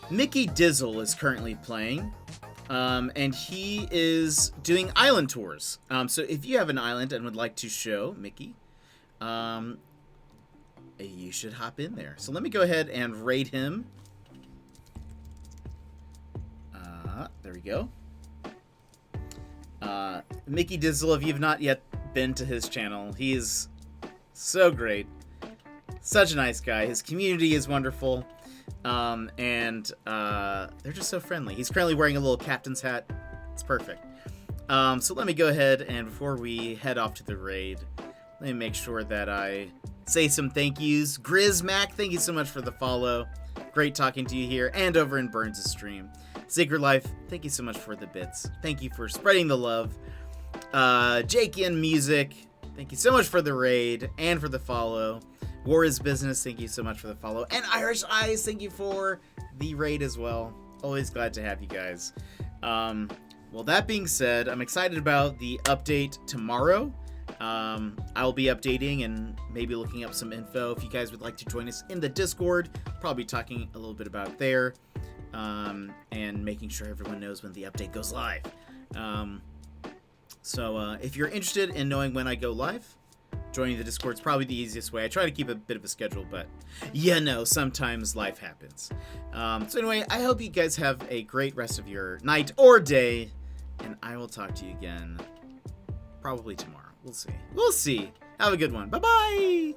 Mickey Dizzle is currently playing, and he is doing island tours. So if you have an island and would like to show Mickey, you should hop in there. So let me go ahead and raid him. There we go. Mickey Dizzle, if you've not yet been to his channel, he is so great. Such a nice guy. His community is wonderful. And they're just so friendly. He's currently wearing a little captain's hat. It's perfect. So let me go ahead, and before we head off to the raid, let me make sure that I say some thank yous. Grizmac, thank you so much for the follow. Great talking to you here and over in Burns' stream. Sacred Life, thank you so much for the bits. Thank you for spreading the love. Jakeian Music, thank you so much for the raid and for the follow. War is Business, thank you so much for the follow. And Irish Eyes, thank you for the raid as well. Always glad to have you guys. Well, that being said, I'm excited about the update tomorrow. I'll be updating and maybe looking up some info. If you guys would like to join us in the Discord, probably talking a little bit about there. And making sure everyone knows when the update goes live. So if you're interested in knowing when I go live, joining the Discord is probably the easiest way. I try to keep a bit of a schedule, but yeah, no, sometimes life happens. So anyway, I hope you guys have a great rest of your night or day, and I will talk to you again probably tomorrow. We'll see. We'll see. Have a good one. Bye-bye!